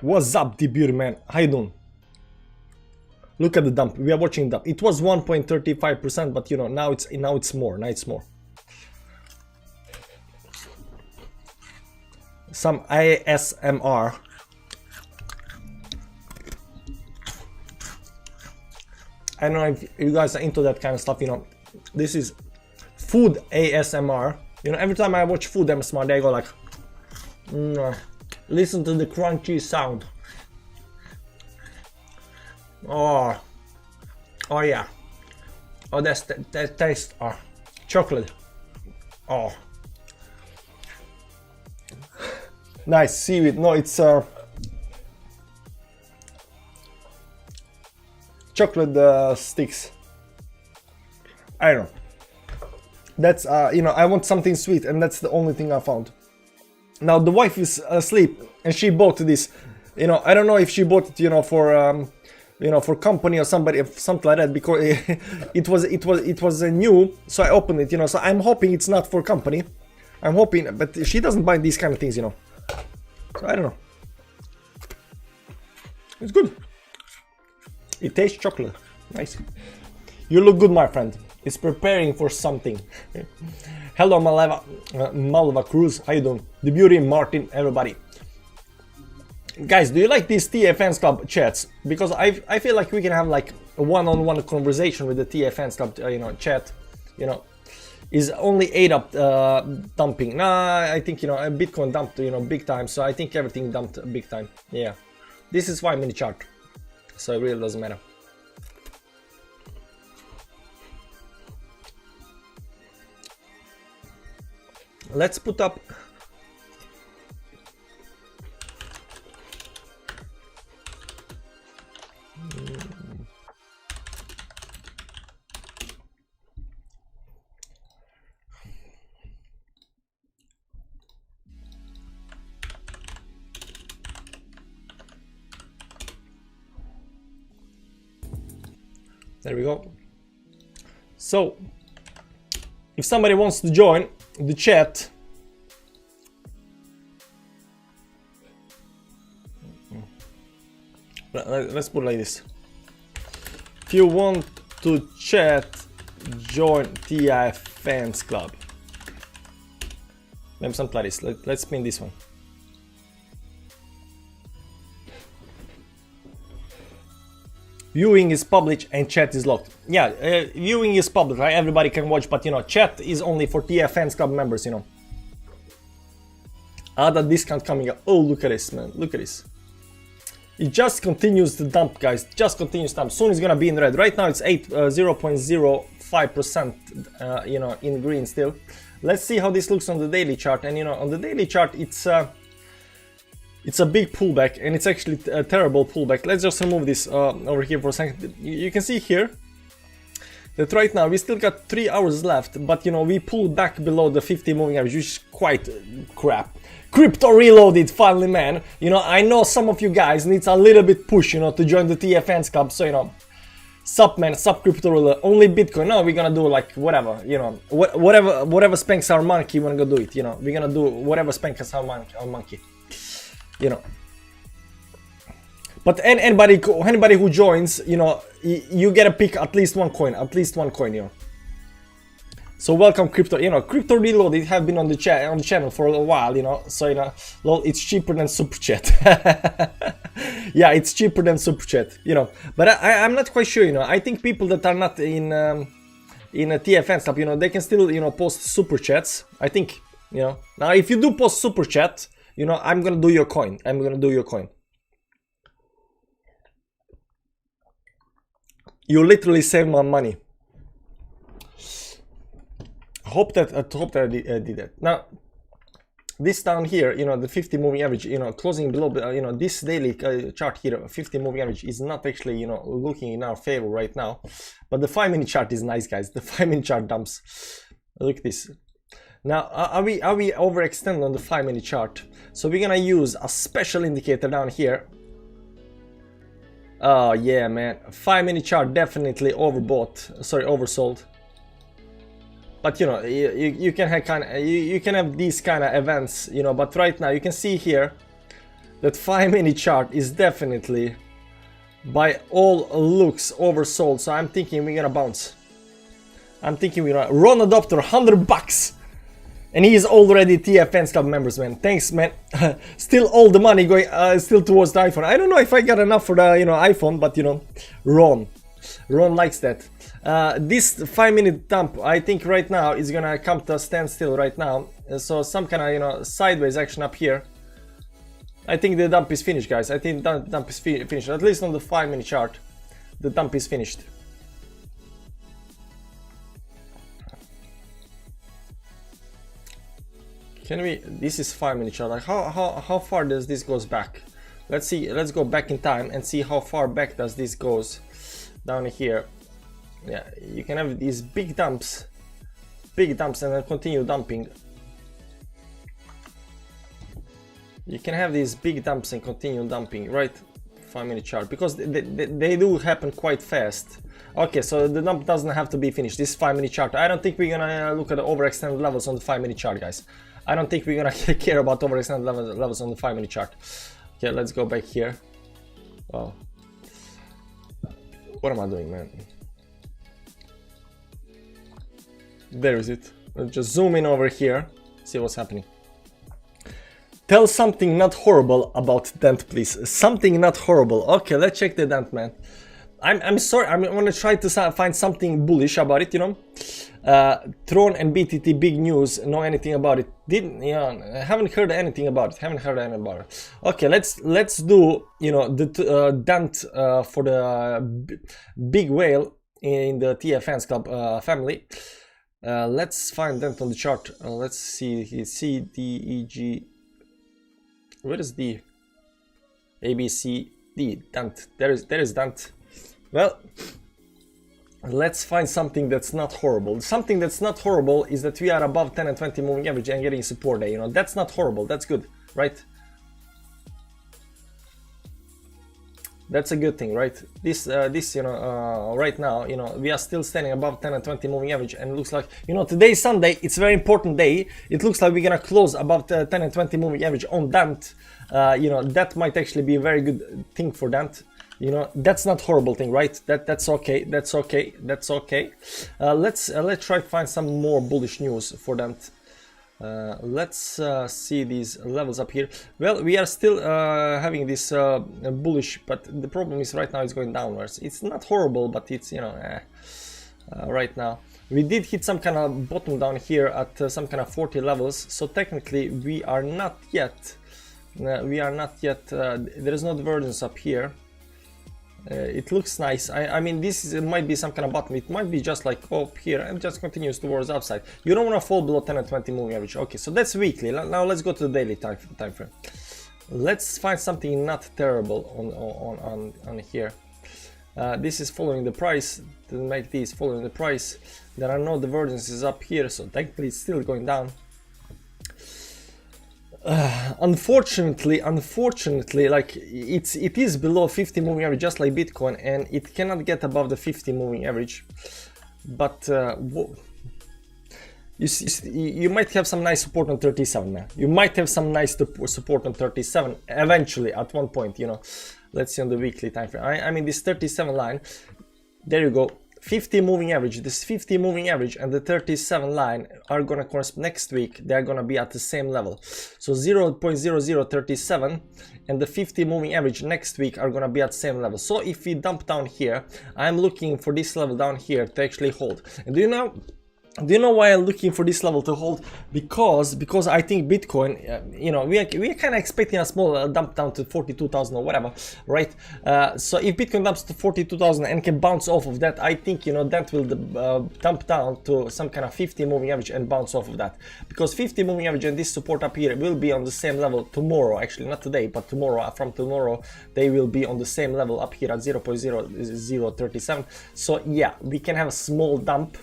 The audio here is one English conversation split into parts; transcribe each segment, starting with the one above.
What's up, the beauty man? How you doing? Look at the dump. We are watching dump. It was 1.35%, but you know, now it's more. Now it's more. Some ASMR. I don't know if you guys are into that kind of stuff, you know. This is food ASMR. You know, every time I watch food ASMR, they go like, listen to the crunchy sound. Oh yeah. Oh, that taste. Oh, chocolate. Oh, nice seaweed. No, it's chocolate sticks. I don't know. That's you know, I want something sweet, and that's the only thing I found. Now the wife is asleep, and she bought this. You know, I don't know if she bought it, you know, for company or somebody, something like that, because it was new. So I opened it, you know. So I'm hoping it's not for company. I'm hoping, but she doesn't buy these kind of things, you know. So I don't know. It's good. It tastes chocolate. Nice. You look good, my friend. It's preparing for something. Hello, Malva Cruz. How you doing? The beauty, Martin, everybody. Guys, do you like these TFNs Club chats? Because I feel like we can have like a one-on-one conversation with the TFNs Club, you know, chat. You know, is only 8 up dumping. Nah, I think, you know, Bitcoin dumped, you know, big time. So I think everything dumped big time. Yeah, this is 5 minute chart, so it really doesn't matter. Let's put up. There we go. So, if somebody wants to join the chat, let's put it like this. If you want to chat, join TFNs Club. Maybe something like this. Let's spin this one. Viewing is public and chat is locked. Yeah, viewing is public, right? Everybody can watch, but you know, chat is only for TFNs Club members, you know. Other discount coming up. Oh, look at this, man. Look at this. It just continues to dump, guys. Just continues to dump. Soon it's gonna be in red. Right now it's 0.05%, you know, in green still. Let's see how this looks on the daily chart. And you know, on the daily chart, it's a big pullback, and it's actually a terrible pullback. Let's just remove this over here for a second. You can see here that right now we still got 3 hours left, but you know, we pulled back below the 50 moving average, which is quite crap. Crypto reloaded finally, man. You know, I know some of you guys needs a little bit push, you know, to join the TFNs Club. So you know, sup man, sup crypto reload. Only Bitcoin. No, we're gonna do like whatever, you know, whatever spanks our monkey, we're gonna go do it. You know, we're gonna do whatever spanks our monkey. You know, but anybody who joins, you know, you get to pick at least one coin, you know. So welcome crypto, you know, crypto reloaded have been on the channel for a while, you know. So you know, lol, it's cheaper than super chat. Yeah, it's cheaper than super chat, you know. But I'm not quite sure, you know. I think people that are not in a TFN Club, you know, they can still, you know, post super chats. I think, you know. Now if you do post super chat, you know, I'm gonna do your coin. You literally save my money. I hope that I did that. Now, this down here, you know, the 50 moving average, you know, closing below, you know, this daily chart here, 50 moving average is not actually, you know, looking in our favor right now. But the 5 minute chart is nice, guys. The 5 minute chart dumps. Look at this. Now, are we overextended on the 5 minute chart? So we're gonna use a special indicator down here. Oh yeah, man, 5 minute chart definitely oversold. But you know, you can have you can have these kind of events, you know. But right now you can see here that 5-minute chart is definitely, by all looks, oversold. So I'm thinking we're gonna bounce. I'm thinking we're gonna Ron Adopter, $100, and he is already TFNs Club members, man. Thanks, man. Still all the money going still towards the iPhone. I don't know if I got enough for the iPhone, but Ron likes that. This 5-minute dump, I think right now is gonna come to a standstill right now. So some kind of sideways action up here. I think the dump is finished, guys. I think the dump is finished. At least on the 5-minute chart, the dump is finished. Can we? This is 5-minute chart. Like how far does this goes back? Let's see. Let's go back in time and see how far back does this goes down here. Yeah, you can have these big dumps, and then continue dumping. You can have these big dumps and continue dumping, right? 5-minute chart, because they do happen quite fast. Okay, so the dump doesn't have to be finished. This 5-minute chart. I don't think we're gonna look at the overextended levels on the 5-minute chart, guys. I don't think we're gonna care about overextended levels on the 5-minute chart. Okay, let's go back here. Oh, what am I doing, man? There is it. Let's just zoom in over here, see what's happening. Tell something not horrible about Dent, please. Something not horrible. Okay, let's check the Dent, man. I'm sorry, I'm gonna try to find something bullish about it, Tron and BTT, big news, know anything about it? Haven't heard anything about it. Okay, let's do, the Dent for the big whale in the TFNs Club family. Let's find Dent on the chart. Let's see, C, D, E, G. Where is D? A, B, C, D. Dent. There is Dent. Well, let's find something that's not horrible. Something that's not horrible is that we are above 10 and 20 moving average and getting support there. That's not horrible. That's good, right? That's a good thing, right? This right now, we are still standing above 10 and 20 moving average, and it looks like, today is Sunday. It's a very important day. It looks like we're gonna close above 10 and 20 moving average on Dent. That might actually be a very good thing for Dent. That's not horrible thing, right? That's okay. That's okay. Let's try to find some more bullish news for Dent. Let's see these levels up here. Well, we are still having this bullish, but the problem is right now it's going downwards. It's not horrible, but it's right now we did hit some kind of bottom down here at some kind of 40 levels. So technically we are not yet. There is no divergence up here. It looks nice. I mean, might be some kind of bottom. It might be just like up here and just continues towards the upside. You don't want to fall below 10 and 20 moving average. Okay, so that's weekly. Now let's go to the daily time frame. Let's find something not terrible on here. This is following the price. To make these following the price, there are no divergences up here, so technically it's still going down. Unfortunately, like it is below 50 moving average, just like Bitcoin, and it cannot get above the 50 moving average. But you might have some nice support on 37, man. You might have some nice support on 37 eventually at one point. Let's see on the weekly time frame. I mean, this 37 line. There you go. 50 moving average, this 50 moving average and the 37 line are gonna correspond next week. They're gonna be at the same level. So 0.0037 and the 50 moving average next week are gonna be at the same level. So if we dump down here, I'm looking for this level down here to actually hold. And do you know why I'm looking for this level to hold? Because I think Bitcoin, we are kind of expecting a small dump down to 42,000 or whatever, right? So if Bitcoin dumps to 42,000 and can bounce off of that, I think that will dump down to some kind of 50 moving average and bounce off of that. Because 50 moving average and this support up here will be on the same level tomorrow. Actually, not today, but tomorrow. From tomorrow, they will be on the same level up here at 0.0037. So yeah, we can have a small dump.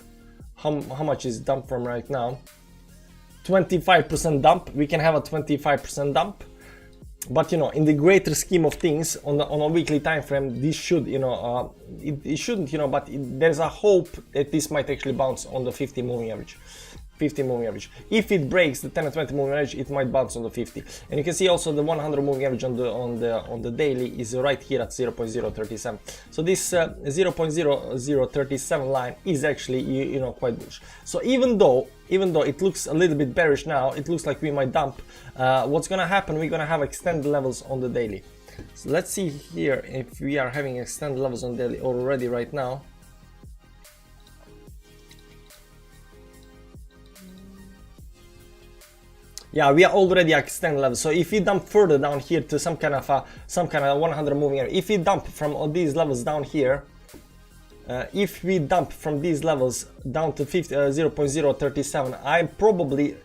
How much is dump from right now? 25% dump. We can have a 25% dump, but in the greater scheme of things, on a weekly time frame, this should it shouldn't, but there's a hope that this might actually bounce on the 50 moving average. 50 moving average. If it breaks the 10 and 20 moving average, it might bounce on the 50. And you can see also the 100 moving average on the daily is right here at 0.037. So this 0.0037 line is actually you know, quite bullish. So even though it looks a little bit bearish now, it looks like we might dump. What's gonna happen? We're gonna have extended levels on the daily. So let's see here if we are having extended levels on daily already right now. Yeah, we are already at extended levels. So if we dump further down here to some kind of 100 moving area, if we dump from all these levels down here, if we dump from these levels down to 0.037, I probably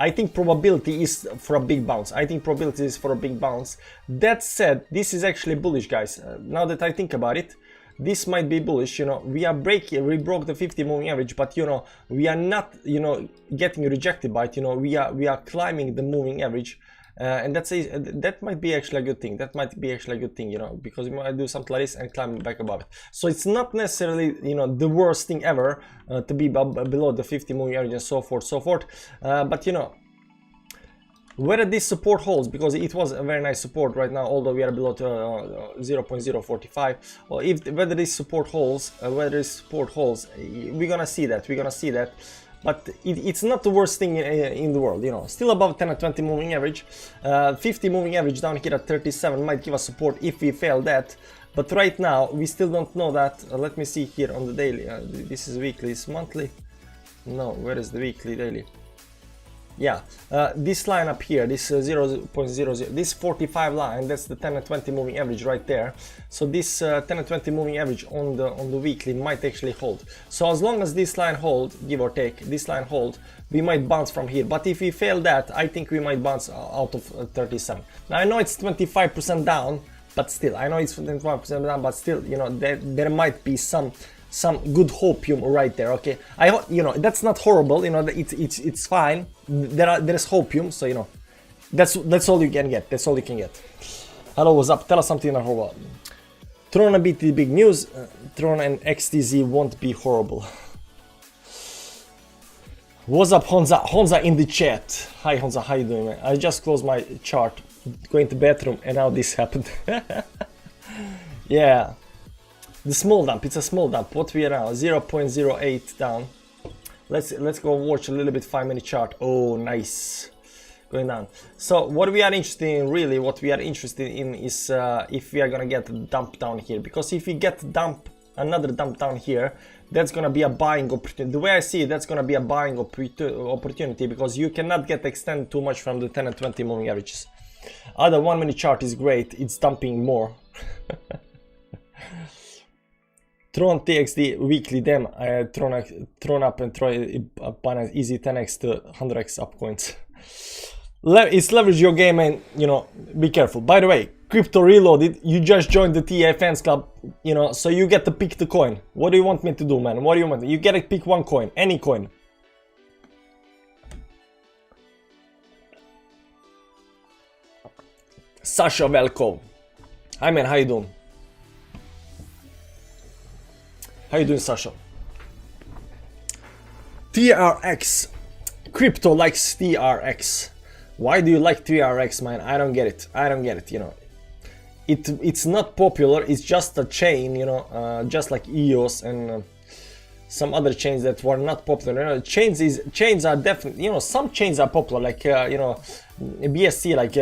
I think probability is for a big bounce. I think probability is for a big bounce. That said, this is actually bullish, guys. Now that I think about it, this might be bullish. You know, we broke the 50 moving average, but you know, we are not, you know, getting rejected by it. You know, we are climbing the moving average. And that might be actually a good thing. That might be actually a good thing, you know, because we might do something like this and climb back above it. So it's not necessarily, you know, the worst thing ever to be below the 50 moving average and so forth, but you know, whether this support holds, because it was a very nice support right now, although we are below 0.045, or whether this support holds, we're gonna see that. But it's not the worst thing in the world, you know. Still above 10 and 20 moving average. 50 moving average down here at 37 might give us support if we fail that. But right now, we still don't know that. Let me see here on the daily. This is weekly, it's monthly. No, where is the weekly, daily? Yeah, this line up here, this 0.00, this 45 line, that's the 10 and 20 moving average right there. So this 10 and 20 moving average on the weekly might actually hold. So as long as this line hold, give or take, this line hold, we might bounce from here. But if we fail that, I think we might bounce out of 37. Now I know it's 25% down, but still, I know it's 25% down, but still, you know, there might be some good hopium right there. Okay, I hope, you know, that's not horrible, you know, it's fine. There's hopium, so you know, that's all you can get. That's all you can get. Hello, what's up? Tell us something horrible. Tron and BT big news. Tron and XTZ won't be horrible. What's up, Honza? Honza in the chat. Hi Honza, how you doing, man? I just closed my chart, going to bathroom, and now this happened. Yeah. The small dump, it's a small dump. What we are now? 0.08 down. Let's go watch a little bit 5-minute chart. Oh, nice. Going down. So what we are interested in, really, what we are interested in is if we are gonna get a dump down here. Because if we get another dump down here, that's gonna be a buying opportunity. The way I see it, that's gonna be a buying opportunity, because you cannot get extended too much from the 10 and 20 moving averages. Other 1-minute chart is great. It's dumping more. Tron TXD weekly dem, Tron up and try Binance easy 10x to 100x upcoins. It's leverage your game, and you know, be careful. By the way, Crypto Reloaded, you just joined the TA fans club, you know, so you get to pick the coin. What do you want me to do, man? What do you want? You get to pick one coin, any coin. Sasha Velko. Hi man, how you doing? How you doing, Sasha? TRX. Crypto likes TRX. Why do you like TRX, man? I don't get it. I don't get it, you know. It's not popular. It's just a chain, you know, just like EOS and some other chains that were not popular. You know, chains are definitely, you know, some chains are popular, like you know, BSC, like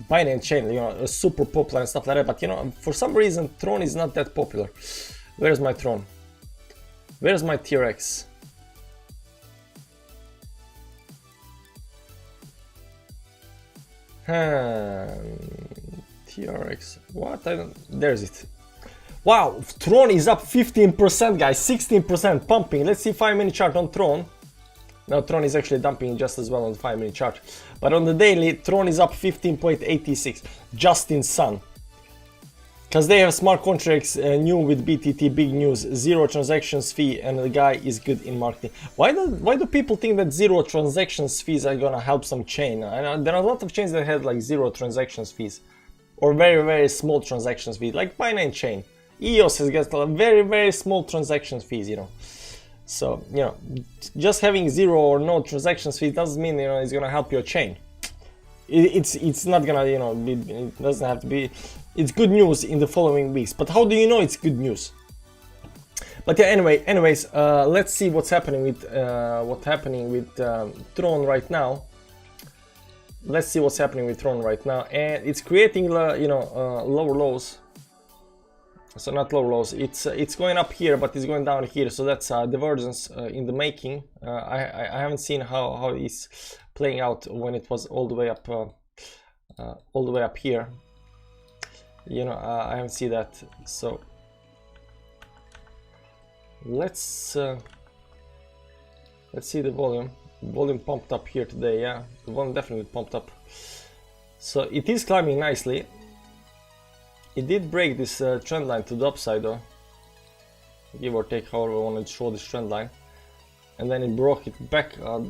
Binance chain, you know, super popular and stuff like that. But you know, for some reason, Tron is not that popular. Where's my Tron? Where's my TRX? TRX. What? I don't. There's it. Wow, Tron is up 15%, guys. 16% pumping. Let's see 5-minute chart on Tron. Now Tron is actually dumping just as well on the 5-minute chart. But on the daily, Tron is up 15.86. Just in sun. Because they have smart contracts new with BTT, big news, 0 transactions fee, and the guy is good in marketing. Why do people think that 0 transactions fees are gonna help some chain? I know there are a lot of chains that have like 0 transactions fees, or very, very small transactions fees, like Binance chain. EOS has got very, very small transactions fees, you know. So you know, just having 0 or no transactions fee doesn't mean, you know, it's gonna help your chain. It's not gonna, you know, it doesn't have to be. It's good news in the following weeks, but how do you know it's good news? But yeah, anyways, let's see what's happening with Tron right now. Let's see what's happening with Tron right now, and it's creating, you know, lower lows. So not lower lows. It's going up here, but it's going down here. So that's divergence in the making. I haven't seen how it's playing out when it was all the way up here. You know, I haven't seen that. So let's see the volume. Volume pumped up here today. Yeah, the volume definitely pumped up. So it is climbing nicely. It did break this trend line to the upside though, give or take, however I want to show this trend line, and then it broke it back up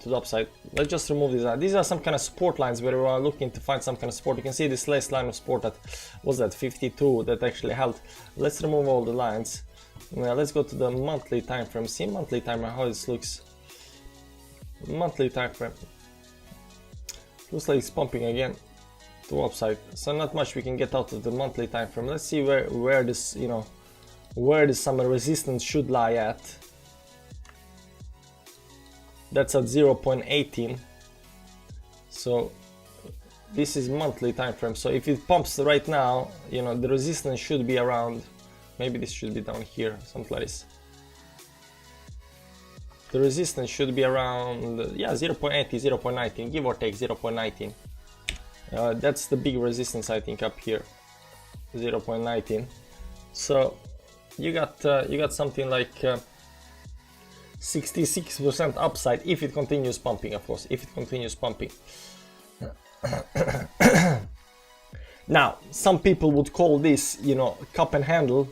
to the upside. Let's just remove these. These are some kind of support lines where we are looking to find some kind of support. You can see this last line of support that was that 52 that actually held. Let's remove all the lines. Now let's go to the monthly time frame. See monthly time frame, how this looks. Monthly time frame looks like it's pumping again to upside, so not much we can get out of the monthly time frame. Let's see where this, you know, where this summer resistance should lie at. That's at 0.18. So this is monthly time frame. So if it pumps right now, you know, the resistance should be around, maybe this should be down here, something like this. The resistance should be around, yeah, 0.80, 0.19, give or take 0.19. That's the big resistance, I think, up here, 0.19. So you got something like 66% upside if it continues pumping, of course, if it continues pumping. Now, some people would call this, you know, cup and handle.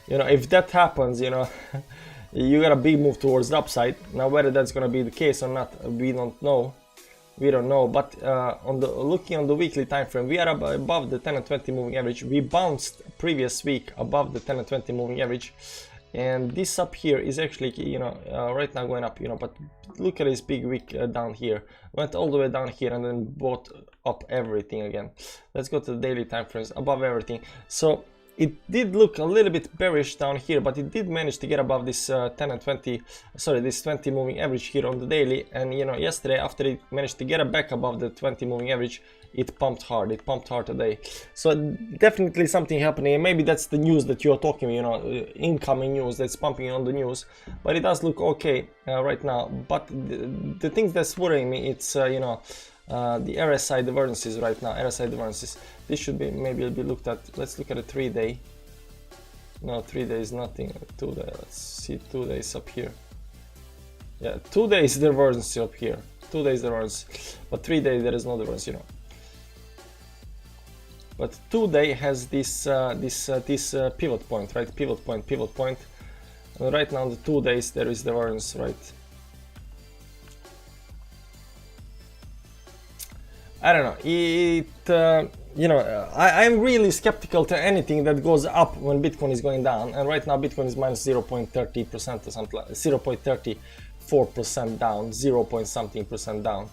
You know, if that happens, you know, you got a big move towards the upside. Now, whether that's gonna be the case or not, we don't know. We don't know, but looking on the weekly time frame, we are above the 10 and 20 moving average. We bounced previous week above the 10 and 20 moving average, and this up here is actually, you know, right now going up, you know. But look at this big wick down here. Went all the way down here and then bought up everything again. Let's go to the daily time frames, above everything. So it did look a little bit bearish down here, but it did manage to get above this 10 and 20, sorry, this 20 moving average here on the daily. And you know, yesterday, after it managed to get back above the 20 moving average, it pumped hard. It pumped hard today. So definitely something happening. And maybe that's the news that you're talking, you know, incoming news that's pumping on the news. But it does look okay right now. But the things that's worrying me, it's you know, the RSI divergences right now. RSI divergences. This should be maybe be looked at. Let's look at a 3-day. No, 3 days nothing. 2 days. Let's see 2 days up here. Yeah, 2 days divergence up here. 2 days divergence, but 3 days there is no divergence, you know. But 2 day has this pivot point, right? Pivot point. And right now, on the 2 days there is divergence, right? I don't know. You know, I'm really skeptical to anything that goes up when Bitcoin is going down. And right now, Bitcoin is minus 0.30% or something like 0.34% down, 0 point something percent down.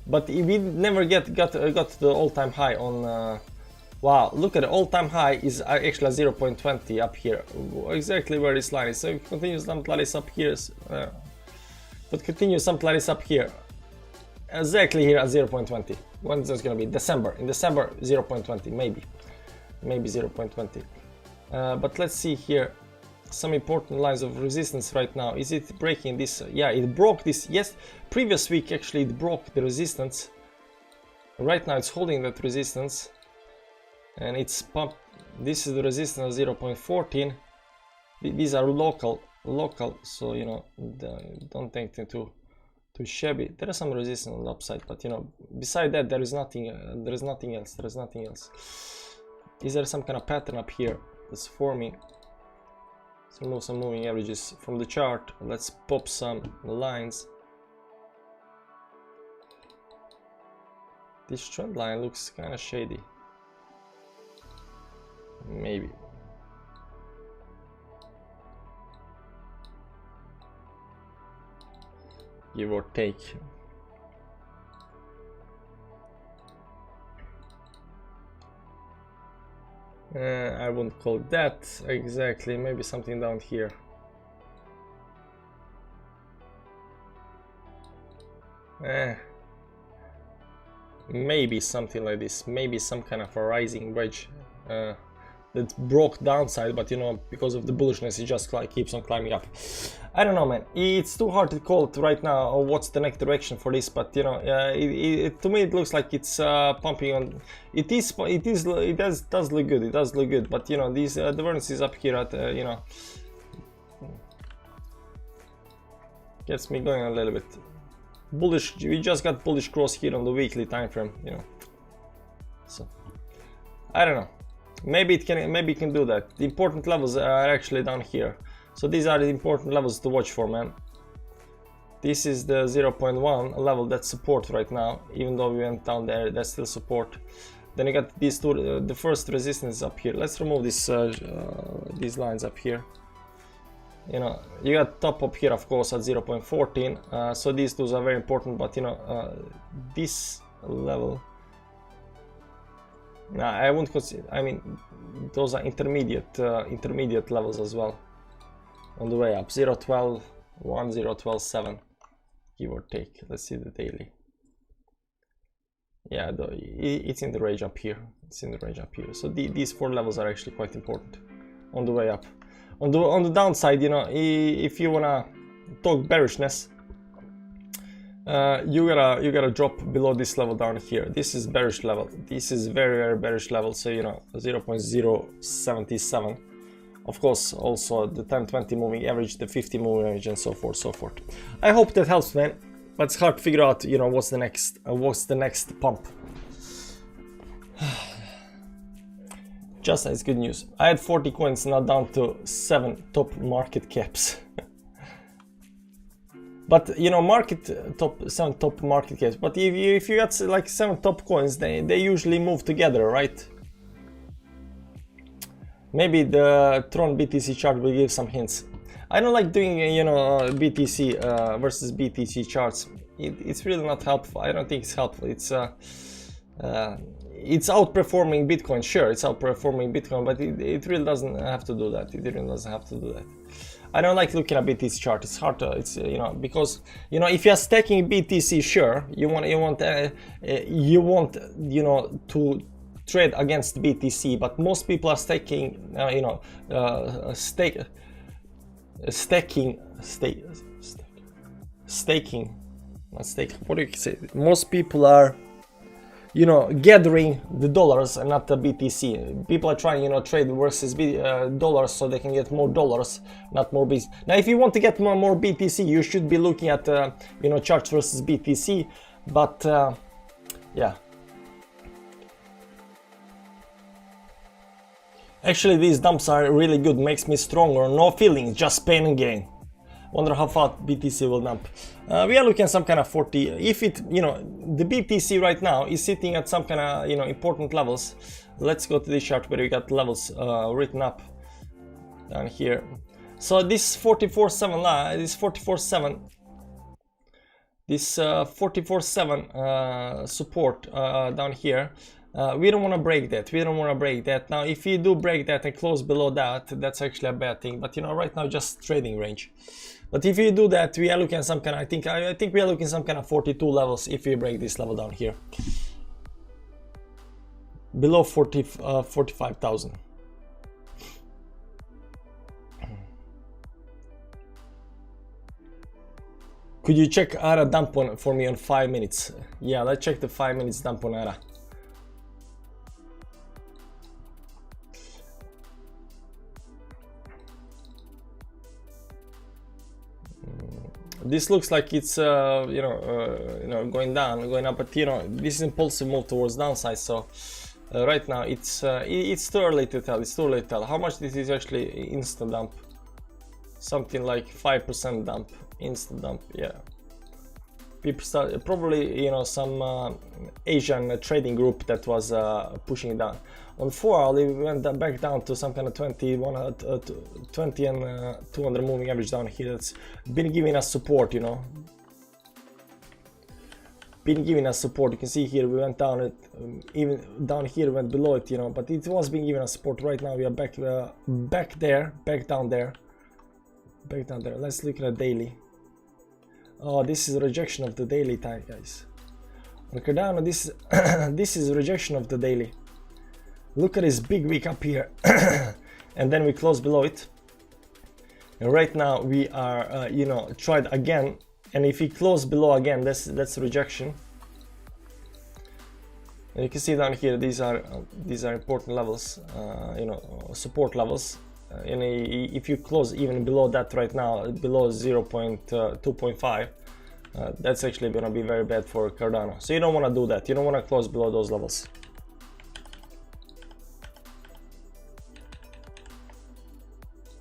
But we never got to the all-time high on. Wow, look at the all-time high is actually 0.20 up here, exactly where this line is. So if it continues something like this up here, but continue something like this up here. Exactly here at 0.20. When is this going to be? December. In December, 0.20, maybe 0.20. But let's see here some important lines of resistance right now. Is it breaking this? Yeah, it broke this. Yes, previous week actually it broke the resistance. Right now it's holding that resistance, and it's pumped. This is the resistance 0.14. These are local. So you know, don't think too shabby. There is some resistance on the upside, but you know, beside that there is nothing else. Is there some kind of pattern up here that's forming? Let's remove some moving averages from the chart. Let's pop some lines. This trend line looks kind of shady. maybe. Give or take. I wouldn't call it that exactly. Maybe something down here. Maybe something like this. Maybe some kind of a rising wedge that broke downside, but you know, because of the bullishness, it just keeps on climbing up. I don't know, man. It's too hard to call it right now. Or what's the next direction for this? But you know, to me, it looks like it's pumping on. It does look good. It does look good. But you know, these the vertices up here at you know, gets me going a little bit. Bullish. We just got bullish cross here on the weekly time frame. You know, so I don't know. Maybe it can do that. The important levels are actually down here. So these are the important levels to watch for, man. This is the 0.1 level that's support right now. Even though we went down there, that's still support. Then you got these two, the first resistance up here. Let's remove this, these lines up here. You know, you got top up here, of course, at 0.14. So these two are very important, but you know, this level. Nah, I won't consider. I mean, those are intermediate levels as well. On the way up, 0.12, 1, 0.12.7, give or take. Let's see the daily. Yeah, it's in the range up here. It's in the range up here. So these four levels are actually quite important on the way up. On the downside, you know, if you wanna talk bearishness, you gotta drop below this level down here. This is bearish level. This is very bearish level. So you know, 0.077. Of course, also the 10-20 moving average, the 50 moving average, and so forth, so forth. I hope that helps, man. But it's hard to figure out, you know, what's the next pump. Just as good news. I had 40 coins, now down to 7 top market caps. But you know, seven top market caps. But if you got like 7 top coins, they usually move together, right? Maybe the Tron BTC chart will give some hints. I don't like doing, you know, BTC versus BTC charts. It's really not helpful. I don't think it's helpful. It's outperforming Bitcoin. Sure, it's outperforming Bitcoin, but it really doesn't have to do that. It really doesn't have to do that. I don't like looking at BTC chart. It's hard to, you know, because you know, if you're stacking BTC, sure, you want you know, to trade against BTC, but most people are staking, you know, staking. Not stake. What do you say? Most people are, you know, gathering the dollars and not the BTC. People are trying, you know, trade versus dollars so they can get more dollars, not more BTC. Now, if you want to get more BTC, you should be looking at, you know, charts versus BTC. But yeah. Actually, these dumps are really good. Makes me stronger. No feelings, just pain and gain. Wonder how far BTC will dump. We are looking at some kind of 40. If it, you know, the BTC right now is sitting at some kind of, you know, important levels. Let's go to this chart where we got levels written up down here. So this 44.7, this 44.7, this 44.7 support down here. We don't want to break that. We don't want to break that. Now, if you do break that and close below that, that's actually a bad thing. But you know, right now, just trading range. But if you do that, we are looking at some kind of, I think we are looking at some kind of 42 levels if we break this level down here. Below 45,000. Could you check ARA dump on for me on 5 minutes? Yeah, let's check the 5 minutes dump on ARA. This looks like it's you know, going down, going up, but you know, this is impulsive move towards downside. So right now it's too early to tell. It's too early to tell how much this is actually instant dump. Something like 5% dump, instant dump. Yeah, People start, probably, you know, some Asian trading group that was pushing it down. On 4 hourly, we went back down to some kind of 20 and 200 moving average down here. That's been giving us support, you know. Been giving us support. You can see here we went down it, even down here went below it, you know. But it was been giving us support. Right now we are back there, back down there, back down there. Let's look at daily. Oh, this is a rejection of the daily time, guys. On Cardano, this this is a rejection of the daily. Look at this big wick up here, and then we close below it. And right now we are, you know, tried again, and if we close below again, that's rejection. And you can see down here these are important levels, you know, support levels. And if you close even below that right now, below 0.2.5, that's actually going to be very bad for Cardano. So you don't want to do that. You don't want to close below those levels.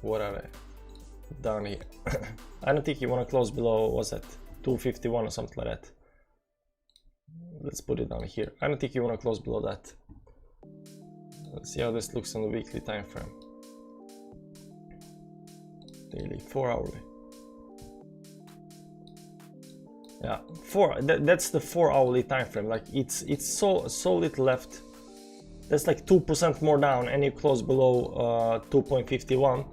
What are they? Down here. I don't think you want to close below, what's that? 251 or something like that. Let's put it down here. I don't think you want to close below that. Let's see how this looks on the weekly time frame. Daily, 4 hourly. Yeah, that's the 4 hourly time frame. Like it's so little left. That's like 2% more down, and you close below 2.51.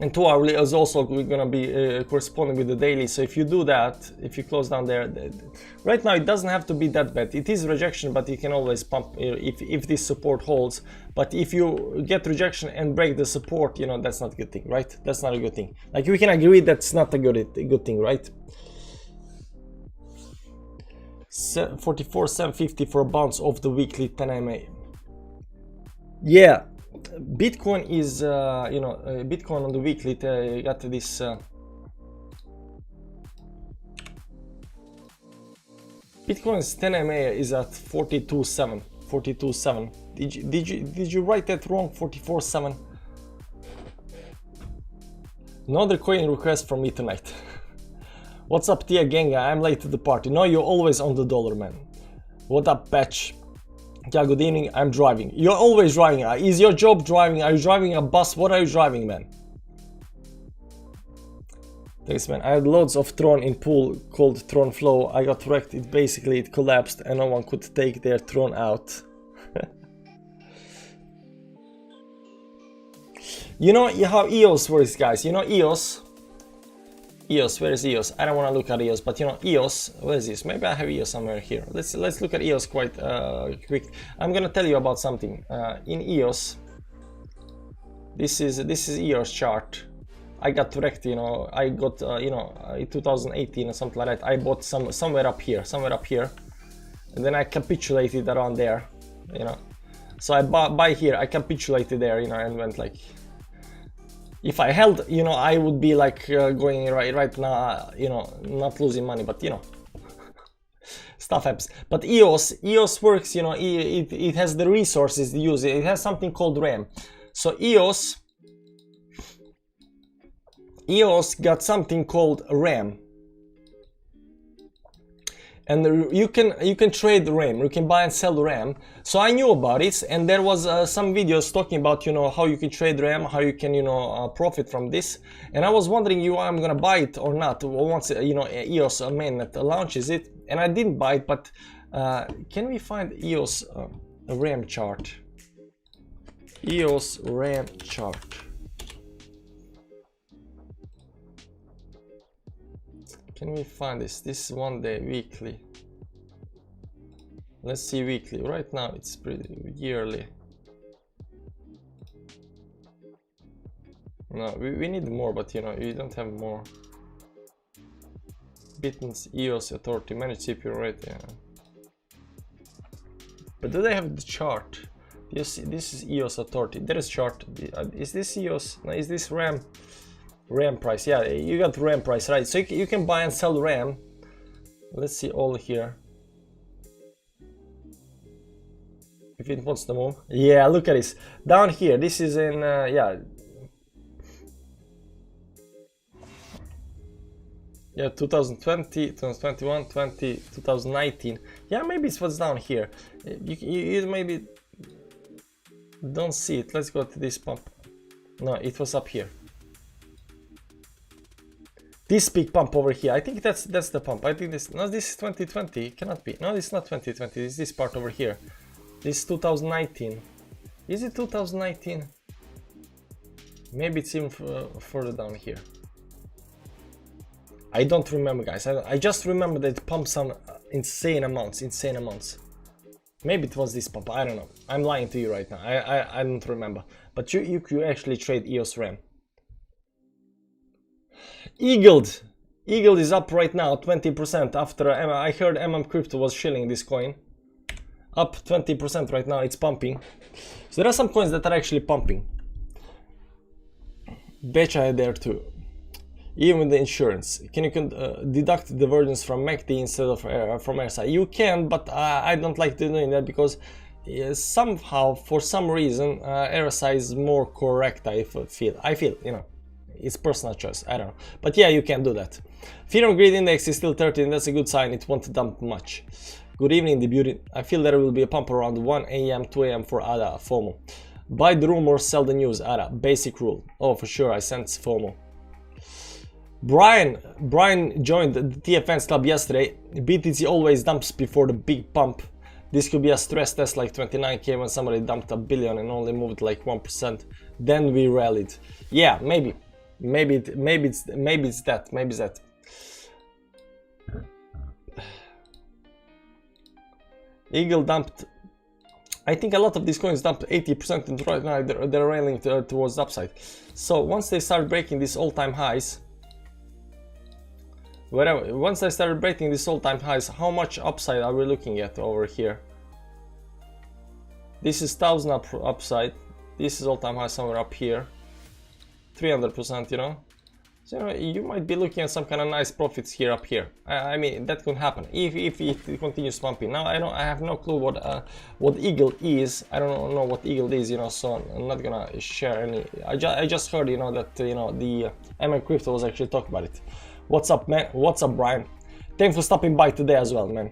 And 2 hourly is also gonna be corresponding with the daily. So if you do that, if you close down there, right now it doesn't have to be that bad. It is rejection, but you can always pump if this support holds. But if you get rejection and break the support, you know, that's not a good thing, right? That's not a good thing. Like we can agree that's not a good thing, right? 44,750 for a bounce off the weekly 10 MA. Yeah. Bitcoin is, you know, Bitcoin on the weekly got this. Bitcoin's 10 MA is at 42.7. 42.7. Did you write that wrong? 44.7. Another coin request from me tonight. What's up, Tia Genga? I'm late to the party. No, you're always on the dollar, man. What up, Patch? Yeah, good evening. I'm driving. You're always driving. Is your job driving? Are you driving a bus? What are you driving, man? Thanks, man. I had loads of Tron in pool called Tron Flow. I got wrecked. It collapsed and no one could take their Tron out. You know how EOS works, guys. You know EOS? EOS, where is EOS? I don't want to look at EOS, but you know EOS, what is this? Maybe I have EOS somewhere here. Let's look at EOS quite quick. I'm gonna tell you about something. In EOS, this is EOS chart. I got wrecked, you know. I got you know, in 2018 or something like that. I bought somewhere up here, and then I capitulated around there, you know. So I buy here, I capitulated there, you know, and went like. If I held, you know, I would be like going right now, you know, not losing money, but you know, stuff happens. But EOS works, you know, it has the resources to use it. It has something called RAM. So EOS got something called RAM. And you can trade RAM, you can buy and sell RAM. So I knew about it, and there was some videos talking about, you know, how you can trade RAM, how you can, you know, profit from this. And I was wondering, I'm gonna buy it or not once, you know, EOS mainnet launches it. And I didn't buy it, but can we find EOS RAM chart? EOS RAM chart. Can we find this? This is 1 day, weekly. Let's see weekly. Right now it's pretty yearly. No, we need more, but you know, you don't have more. Bitcoin's EOS Authority, manage CPU rate, yeah. But do they have the chart? You see, this is EOS Authority. There is chart. Is this EOS? No, is this RAM? RAM price, yeah, you got RAM price, right? So you can buy and sell RAM. Let's see all here. If it wants to move. Yeah, look at this. Down here, this is in, yeah. Yeah, 2020, 2021, 20, 2019. Yeah, maybe it's what's down here. You maybe don't see it. Let's go to this pump. No, it was up here. This big pump over here. I think that's the pump. I think this. No, this is 2020. It cannot be. No, this is not 2020. It's this part over here. This is 2019. Is it 2019? Maybe it's even further down here. I don't remember, guys. I just remember that it pumps some insane amounts. Maybe it was this pump. I don't know. I'm lying to you right now. I don't remember. But you actually trade EOS RAM. Eagle is up right now 20% after I heard Crypto was shilling this coin. Up 20% right now. It's pumping. So there are some coins that are actually pumping. VeChain there too. Even with the insurance, can you deduct the divergence from MACD instead of from RSI? You can, but I don't like doing that because somehow, for some reason, RSI is more correct. I feel, you know, it's personal choice. I don't know, but yeah, you can do that. Fear of greed index is still 13. That's a good sign. It won't dump much. Good evening, the beauty. I feel there will be a pump around 1 a.m., 2 a.m. for ADA FOMO. Buy the rumors, sell the news. ADA, basic rule. Oh, for sure, I sense FOMO. Brian joined the TFNs club yesterday. BTC always dumps before the big pump. This could be a stress test like 29k when somebody dumped $1 billion and only moved like 1%. Then we rallied. Yeah, maybe it's that. Eagle dumped. I think a lot of these coins dumped 80% and right now they're railing towards the upside. So once they start breaking these all-time highs, once I started breaking these all-time highs, how much upside are we looking at over here? This is 1000 upside. This is all-time high somewhere up here. 300%, you know. So, you know, you might be looking at some kind of nice profits here up here. I mean, that could happen if it continues pumping. Now I have no clue what Eagle is. I don't know what Eagle is, you know. So I'm not gonna share any. I just heard, you know, that you know the Crypto was actually talking about it. What's up, man? What's up, Brian? Thanks for stopping by today as well, man.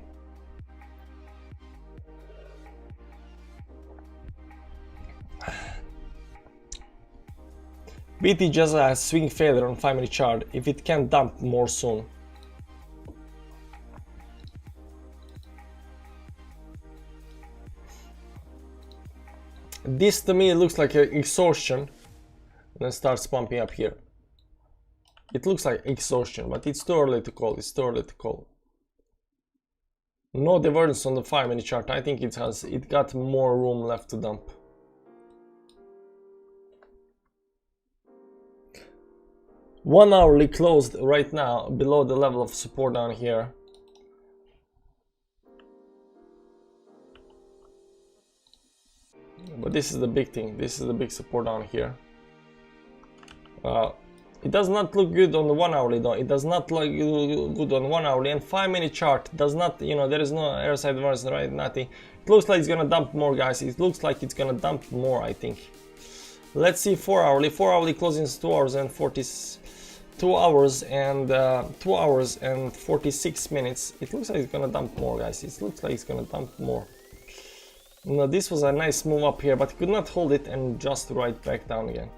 BT just has swing failure on 5-minute chart. If it can dump more soon. This to me looks like an exhaustion. And then starts pumping up here. It looks like exhaustion, but it's too early to call. No divergence on the 5-minute chart. I think it got more room left to dump. One hourly closed right now below the level of support down here. But this is the big thing. This is the big support down here. It does not look good on the 1 hourly though. It does not look good on 1 hourly, and 5-minute chart does not, you know, there is no RSI divergence, right? Nothing. It looks like it's gonna dump more, guys. It looks like it's gonna dump more, I think. Let's see 4 hourly. 4 hourly closing is 2 hours and 2 hours and 46 minutes. It looks like it's gonna dump more, guys. It looks like it's gonna dump more. Now this was a nice move up here, but it could not hold it and just right back down again.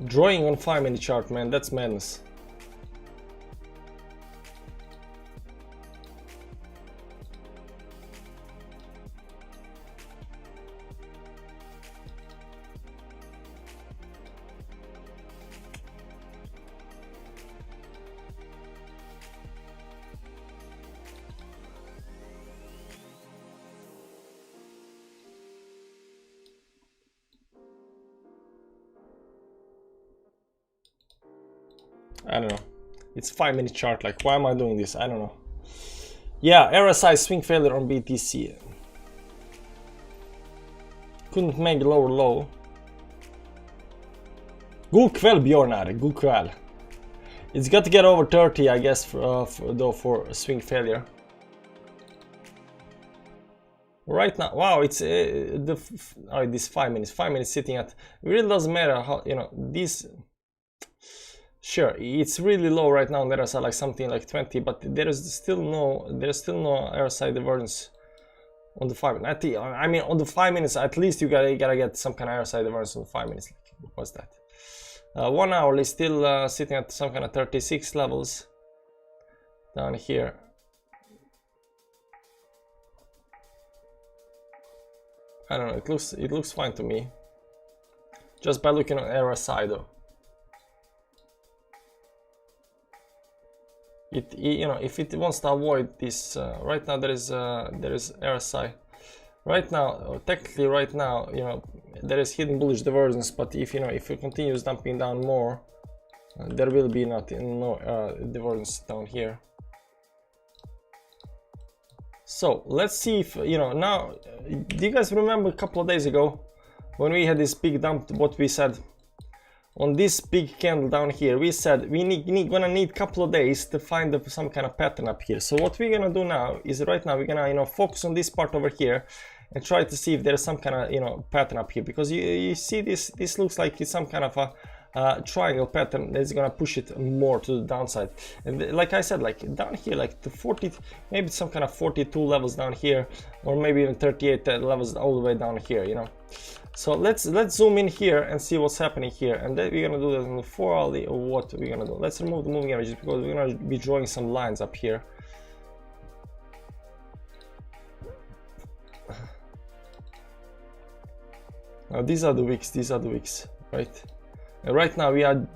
Drawing on 5-minute chart, man, that's madness. I don't know. It's 5-minute chart. Like, why am I doing this? I don't know. Yeah, RSI swing failure on BTC. Couldn't make lower low. God kväll Björnar, god kväll. It's got to get over 30, I guess, for a swing failure. Right now, wow, it's this 5 minutes. 5 minutes sitting at. It really doesn't matter how, you know, these. Sure, it's really low right now on the other side, like something like 20, but there's still no RSI divergence on the 5 minutes. I mean, on the 5 minutes, at least you gotta get some kind of RSI divergence on the 5 minutes. Like, what's that? 1 hour is still sitting at some kind of 36 levels down here. I don't know. It looks fine to me. Just by looking at RSI though. You know, if it wants to avoid this, right now there is RSI. Right now, technically, right now, you know, there is hidden bullish divergence. But if it continues dumping down more, there will be no divergence down here. So let's see if, you know, now, do you guys remember a couple of days ago when we had this big dump? What we said on this big candle down here, we said gonna need a couple of days to find some kind of pattern up here. So what we're gonna do now is, right now we're gonna, you know, focus on this part over here and try to see if there's some kind of, you know, pattern up here, because you see this looks like it's some kind of a triangle pattern that's gonna push it more to the downside. And like I said, like down here, like the 40, maybe some kind of 42 levels down here, or maybe even 38 levels all the way down here, you know. So let's zoom in here and see what's happening here, and then we're gonna do that in the 4 hourly. Or what we're gonna do, let's remove the moving averages, because we're gonna be drawing some lines up here. Now these are the wicks, right? And right now we are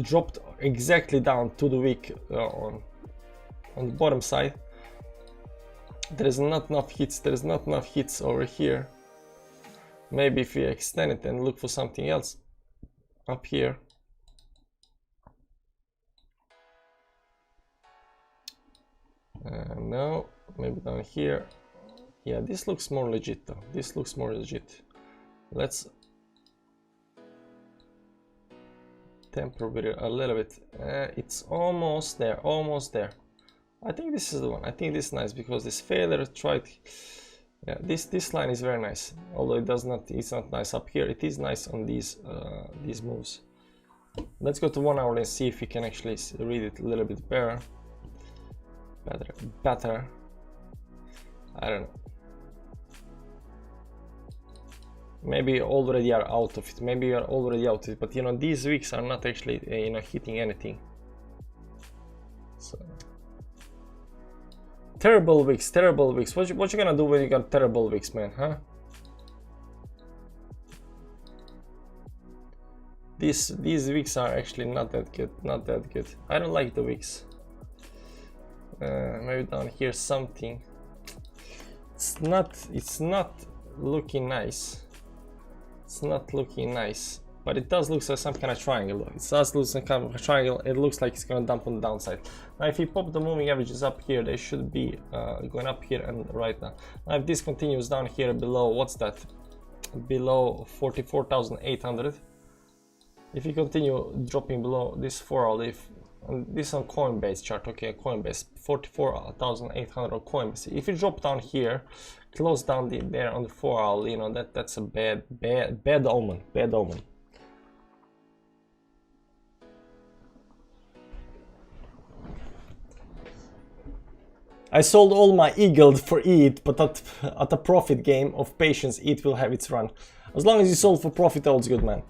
dropped exactly down to the wick on the bottom side. There is not enough hits over here. Maybe if we extend it and look for something else up here. No, maybe down here. Yeah, this looks more legit though. This looks more legit. Let's temper with it a little bit. It's almost there, almost there. I think this is the one. I think this is nice, because this failure tried. Yeah, this line is very nice, although it's not nice up here. It is nice on these moves. Let's go to 1 hour and see if we can actually read it a little bit better. I don't know. Maybe you already are out of it. Maybe you are already out of it. But you know, these wicks are not actually you know, hitting anything. So. Terrible wicks. What you gonna do when you got terrible wicks, man, huh? These wicks are actually not that good. I don't like the wicks. Maybe down here something. It's not looking nice. It's not looking nice. But it does look like some kind of triangle. It does look like some kind of a triangle. It looks like it's gonna dump on the downside. Now if you pop the moving averages up here, they should be going up here and right now. Now if this continues down here below, what's that? Below 44,800. If you continue dropping below this 4 hour, this on Coinbase chart, okay, Coinbase 44,800 on Coinbase. If you drop down here, close down there on the 4 hour, you know, that's a bad omen. I sold all my eagle for ETH, but at a profit game of patience, ETH will have its run. As long as you sold for profit, all's good, man.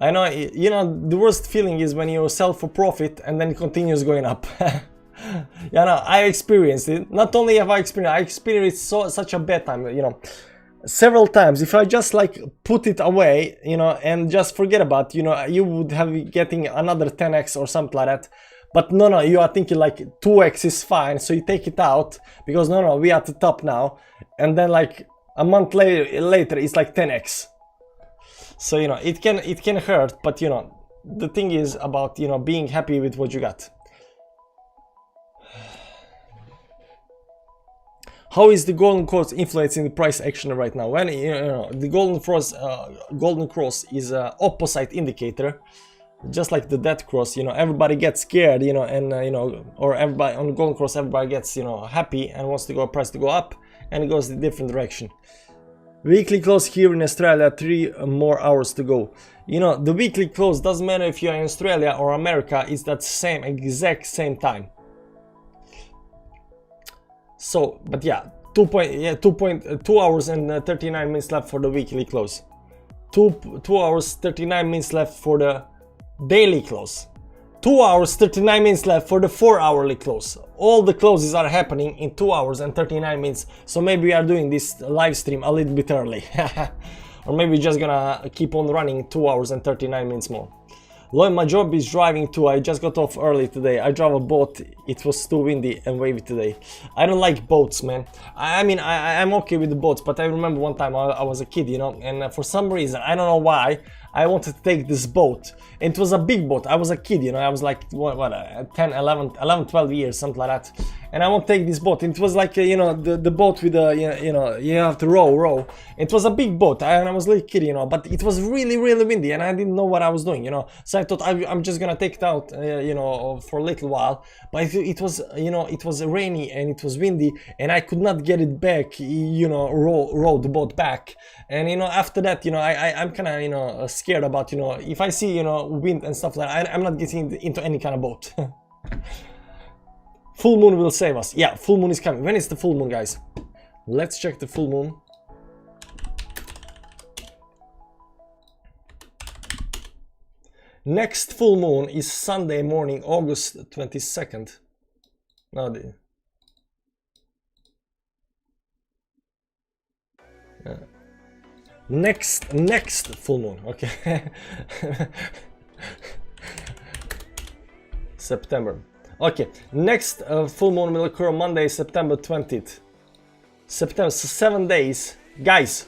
I know, you know, the worst feeling is when you sell for profit and then it continues going up. Yeah, no, I experienced it. Not only have I experienced such a bad time, you know, several times. If I just like put it away, you know, and just forget about, you know, you would have getting another 10x or something like that. But no, you are thinking like 2x is fine, so you take it out because no, we are at the top now, and then like a month later it's like 10x. So you know, it can hurt, but you know, the thing is about, you know, being happy with what you got. How is the golden cross influencing the price action right now? When you know the golden cross is a opposite indicator. just like the death cross, you know, everybody gets scared, you know, and you know, or everybody on the golden cross, everybody gets, you know, happy and wants to go price to go up, and it goes a different direction. Weekly close here in Australia, 3 more hours to go. You know, the weekly close doesn't matter if you're in Australia or America, it's that same exact same time. So, but yeah, 2 hours and 39 minutes left for the weekly close. 2 hours 39 minutes left for the daily close. 2 hours 39 minutes left for the 4-hourly close. All the closes are happening in 2 hours and 39 minutes. So maybe we are doing this live stream a little bit early. Or maybe we're just gonna keep on running 2 hours and 39 minutes more. Lloyd, my job is driving too. I just got off early today. I drove a boat. It was too windy and wavy today. I don't like boats, man. I mean, I'm okay with the boats, but I remember one time I was a kid, you know, and for some reason, I don't know why, I wanted to take this boat. It was a big boat. I was a kid, you know, I was like, what 10, 11, 12 years, something like that. And I want to take this boat. It was like, you know, the boat with the, you know, you have to row. It was a big boat, and I was a little kid, you know, but it was really, really windy, and I didn't know what I was doing, you know. So I thought I'm just gonna take it out, you know, for a little while. But it was, you know, it was rainy and it was windy, and I could not get it back, you know, row the boat back. And, you know, after that, you know, I'm kind of, you know, scared about, you know, if I see, you know, wind and stuff like that, I'm not getting into any kind of boat. Full moon will save us. Yeah, full moon is coming. When is the full moon, guys? Let's check the full moon. Next full moon is Sunday morning, August 22nd. Now the next full moon. Okay. September. Okay, next full moon will occur Monday, September 20th. September, so 7 days. Guys,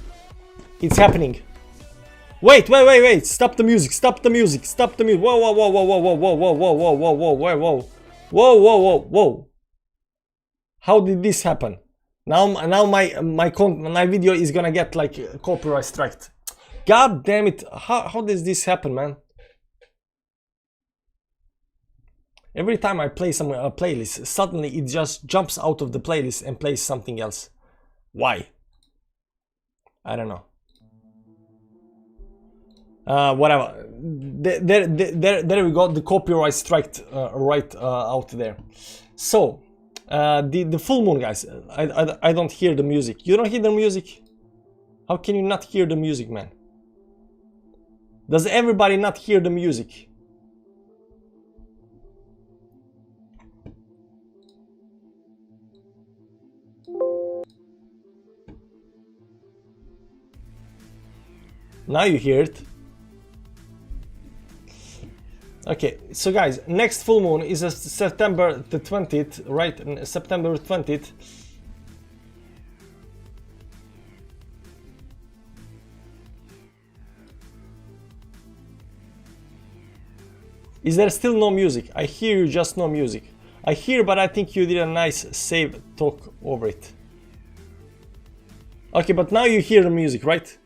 it's happening. Wait, stop the music, stop the music, stop the music. Whoa. How did this happen? Now my video is gonna get like copyright striked. God damn it, how does this happen, man? Every time I play some playlist, suddenly it just jumps out of the playlist and plays something else. Why? I don't know. Whatever. There we go. The copyright strike right out there. So the full moon, guys. I don't hear the music. You don't hear the music? How can you not hear the music, man? Does everybody not hear the music? Now you hear it. Okay, so guys, next full moon is September the 20th, right? September 20th. Is there still no music? I hear you, just no music. I hear, but I think you did a nice save talk over it. Okay, but now you hear the music, right?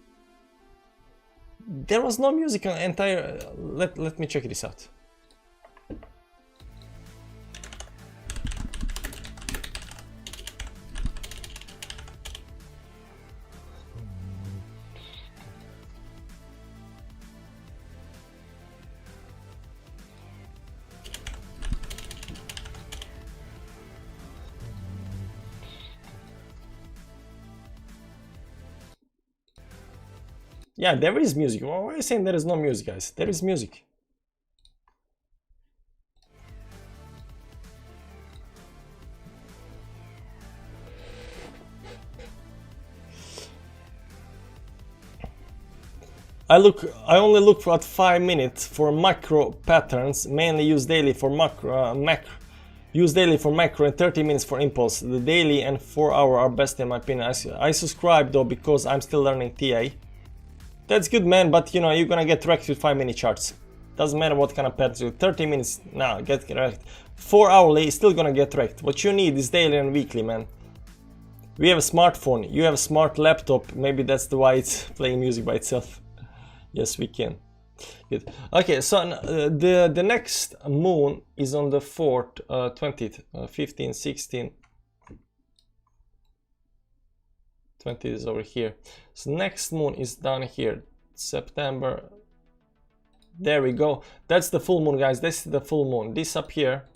There was no music on entire. Let me check this out. Yeah, there is music. Why are you saying there is no music, guys? There is music. I only look for at 5 minutes for macro patterns, mainly use daily for use daily for macro and 30 minutes for impulse. The daily and 4 hour are best in my opinion. I subscribe though because I'm still learning TA. That's good, man, but you know, you're gonna get wrecked with 5-minute charts. Doesn't matter what kind of patterns you 30 minutes, now get wrecked. 4 hourly is still gonna get wrecked. What you need is daily and weekly, man. We have a smartphone, you have a smart laptop, maybe that's the why it's playing music by itself. Yes, we can. Good. Okay, so the next moon is on the 4th, 20th, 15, 16. 20 is over here. So next moon is down here, September. There we go. That's the full moon, guys. This is the full moon. This up here,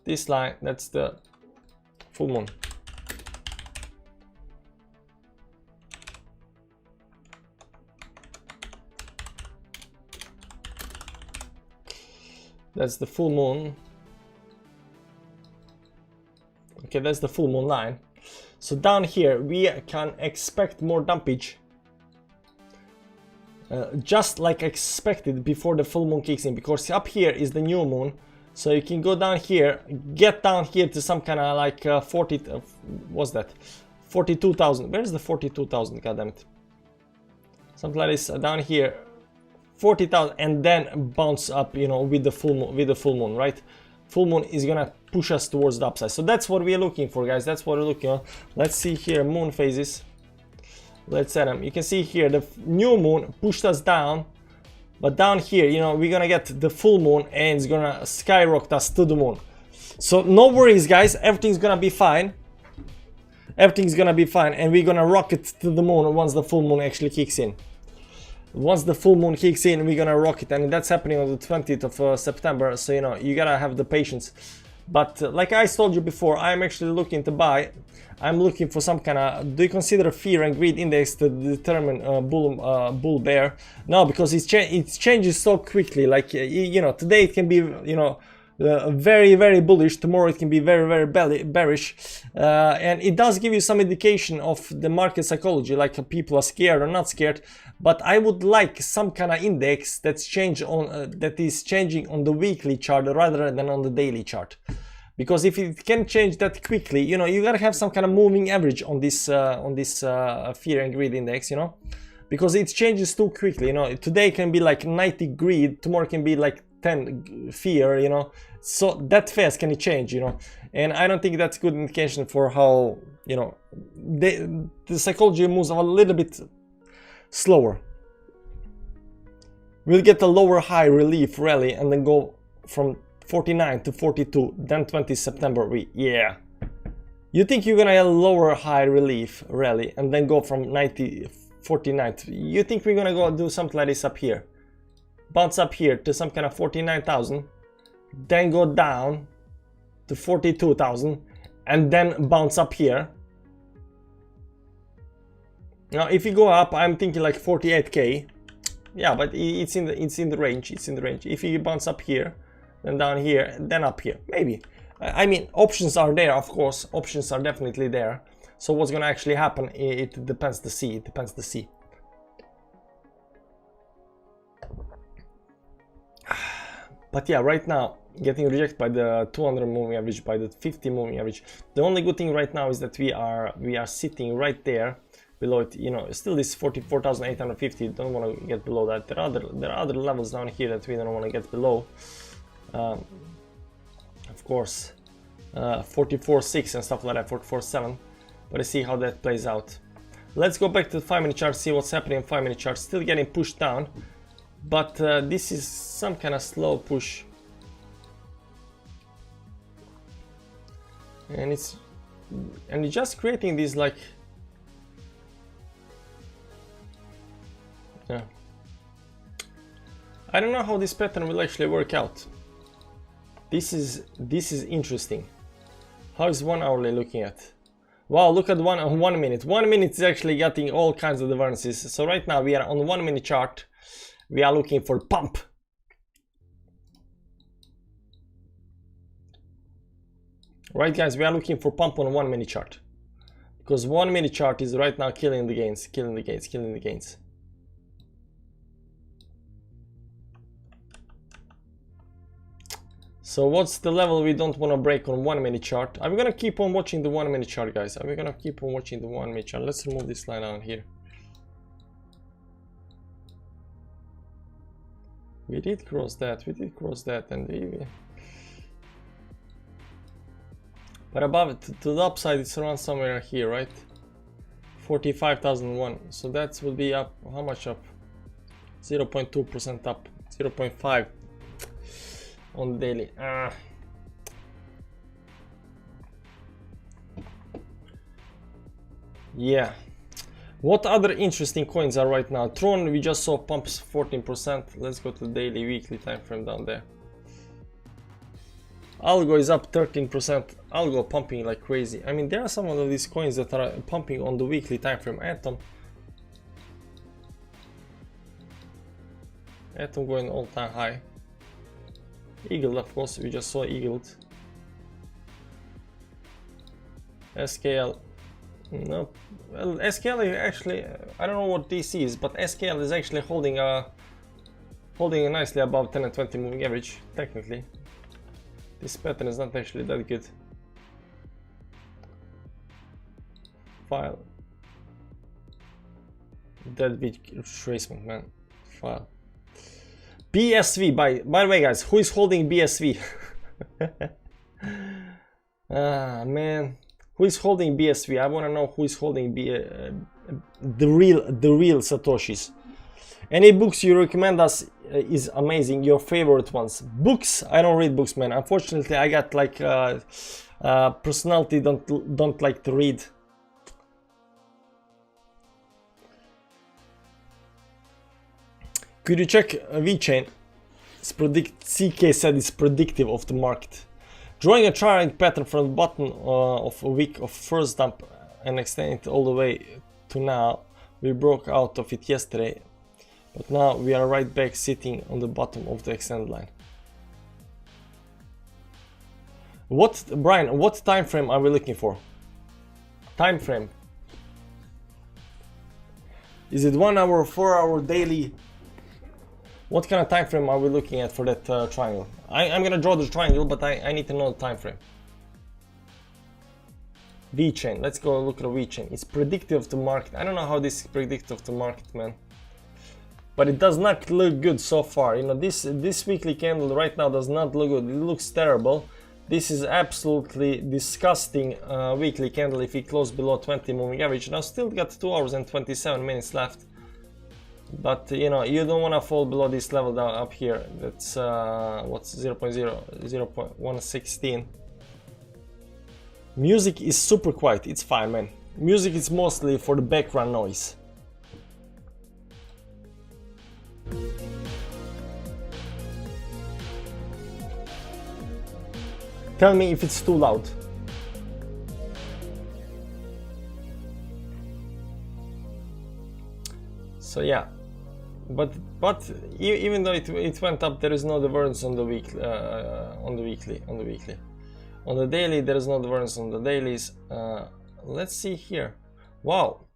this line, that's the full moon. That's the full moon. Okay, that's the full moon line. So down here we can expect more dumpage, just like expected before the full moon kicks in, because up here is the new moon. So you can go down here, get down here to some kind of like 40, what's that, 42,000. Where's the 42,000? God damn it. Something like this, down here, 40,000, and then bounce up, you know, with the full moon, right? Full moon is gonna push us towards the upside. So that's what we're looking for, guys. That's what we're looking for. Let's see here, moon phases. Let's set them. You can see here the new moon pushed us down, but down here, you know, we're gonna get the full moon and it's gonna skyrocket us to the moon. So no worries, guys. Everything's gonna be fine. Everything's gonna be fine, and we're gonna rocket to the moon once the full moon actually kicks in. Once the full moon kicks in, we're gonna rock it, and that's happening on the 20th of September. So you know, you gotta have the patience. But like I told you before, I'm actually looking to buy. I'm looking for some kind of, do you consider fear and greed index to determine bull bear? No, because it changes so quickly. Like you know, today it can be, you know, very bullish. Tomorrow it can be very bearish, and it does give you some indication of the market psychology, like people are scared or not scared. But I would like some kind of index that's that is changing on the weekly chart rather than on the daily chart, because if it can change that quickly, you know, you gotta have some kind of moving average on this fear and greed index, you know, because it changes too quickly. You know, today can be like 90 greed, tomorrow can be like 10 fear, you know, so that fast can it change, you know. And I don't think that's good indication for how, you know, the psychology moves a little bit slower. We'll get a lower high relief rally and then go from 49 to 42, then 20 September. Yeah, you think you're gonna have a lower high relief rally and then go from 90 49? You think we're gonna go do something like this up here, bounce up here to some kind of 49,000, then go down to 42,000, and then bounce up here? Now if you go up, I'm thinking like 48k. Yeah, but it's in the range. It's in the range. If you bounce up here, then down here, then up here, maybe. I mean, options are there, of course. Options are definitely there. So what's gonna actually happen? It depends to see. It depends to see. But yeah, right now, getting rejected by the 200 moving average, by the 50 moving average. The only good thing right now is that we are sitting right there below it. You know, still this 44,850. Don't want to get below that. There are other levels down here that we don't want to get below. Of course, 44.6 and stuff like that, 44.7. But let's see how that plays out. Let's go back to the 5-minute chart, see what's happening in 5-minute chart. Still getting pushed down, but this is some kind of slow push, and it's just creating these like, yeah. I don't know how this pattern will actually work out. This is interesting. How is 1 hourly looking at? Wow, look at 1 minute. 1 minute is actually getting all kinds of divergences. So right now we are on the 1 minute chart. We are looking for pump. Right, guys, we are looking for pump on 1 minute chart, because 1 minute chart is right now killing the gains, killing the gains. So what's the level we don't want to break on 1 minute chart? Are we gonna keep on watching the 1 minute chart, guys? Are we gonna keep on watching the 1 minute chart? Let's remove this line down here. We did cross that, and but above it, to the upside, it's around somewhere here, right? 45,001. So that would be up, how much up? 0.2% up, 0.5 on the daily. Yeah. What other interesting coins are right now? Tron, we just saw pumps 14%. Let's go to the daily, weekly time frame down there. Algo is up 13%. Algo pumping like crazy. I mean, there are some of these coins that are pumping on the weekly time frame. Atom going all-time high. Eagle, of course, we just saw Eagle. SKL. No, well, SKL is actually, I don't know what DC is, but SKL is actually holding nicely above 10 and 20 moving average, technically. This pattern is not actually that good. File. Dead big retracement, man. File. BSV, by the way, guys, who is holding BSV? Ah, man. Who is holding BSV? I want to know who is holding the real Satoshis. Any books you recommend us is amazing. Your favorite ones. Books? I don't read books, man. Unfortunately, I got like personality don't like to read. Could you check VeChain? CK said it's predictive of the market. Drawing a triangle pattern from the bottom of a week of first dump and extending it all the way to now. We broke out of it yesterday, but now we are right back sitting on the bottom of the extended line. Brian, what time frame are we looking for? Time frame. Is it 1 hour, 4 hour, daily? What kind of time frame are we looking at for that triangle? I'm gonna draw the triangle, but I need to know the time frame. VeChain. Let's go look at VeChain. It's predictive of the market. I don't know how this is predictive of the market, man. But it does not look good so far. You know, this weekly candle right now does not look good. It looks terrible. This is absolutely disgusting weekly candle if it closed below 20 moving average. Now still got 2 hours and 27 minutes left. But you know, you don't want to fall below this level down up here. That's what's 0.116. Music is super quiet. It's fine, man. Music is mostly for the background noise. Tell me if it's too loud. So yeah. But even though it went up, there is no divergence on the weekly, on the daily there is no divergence on the dailies. Let's see here. Wow,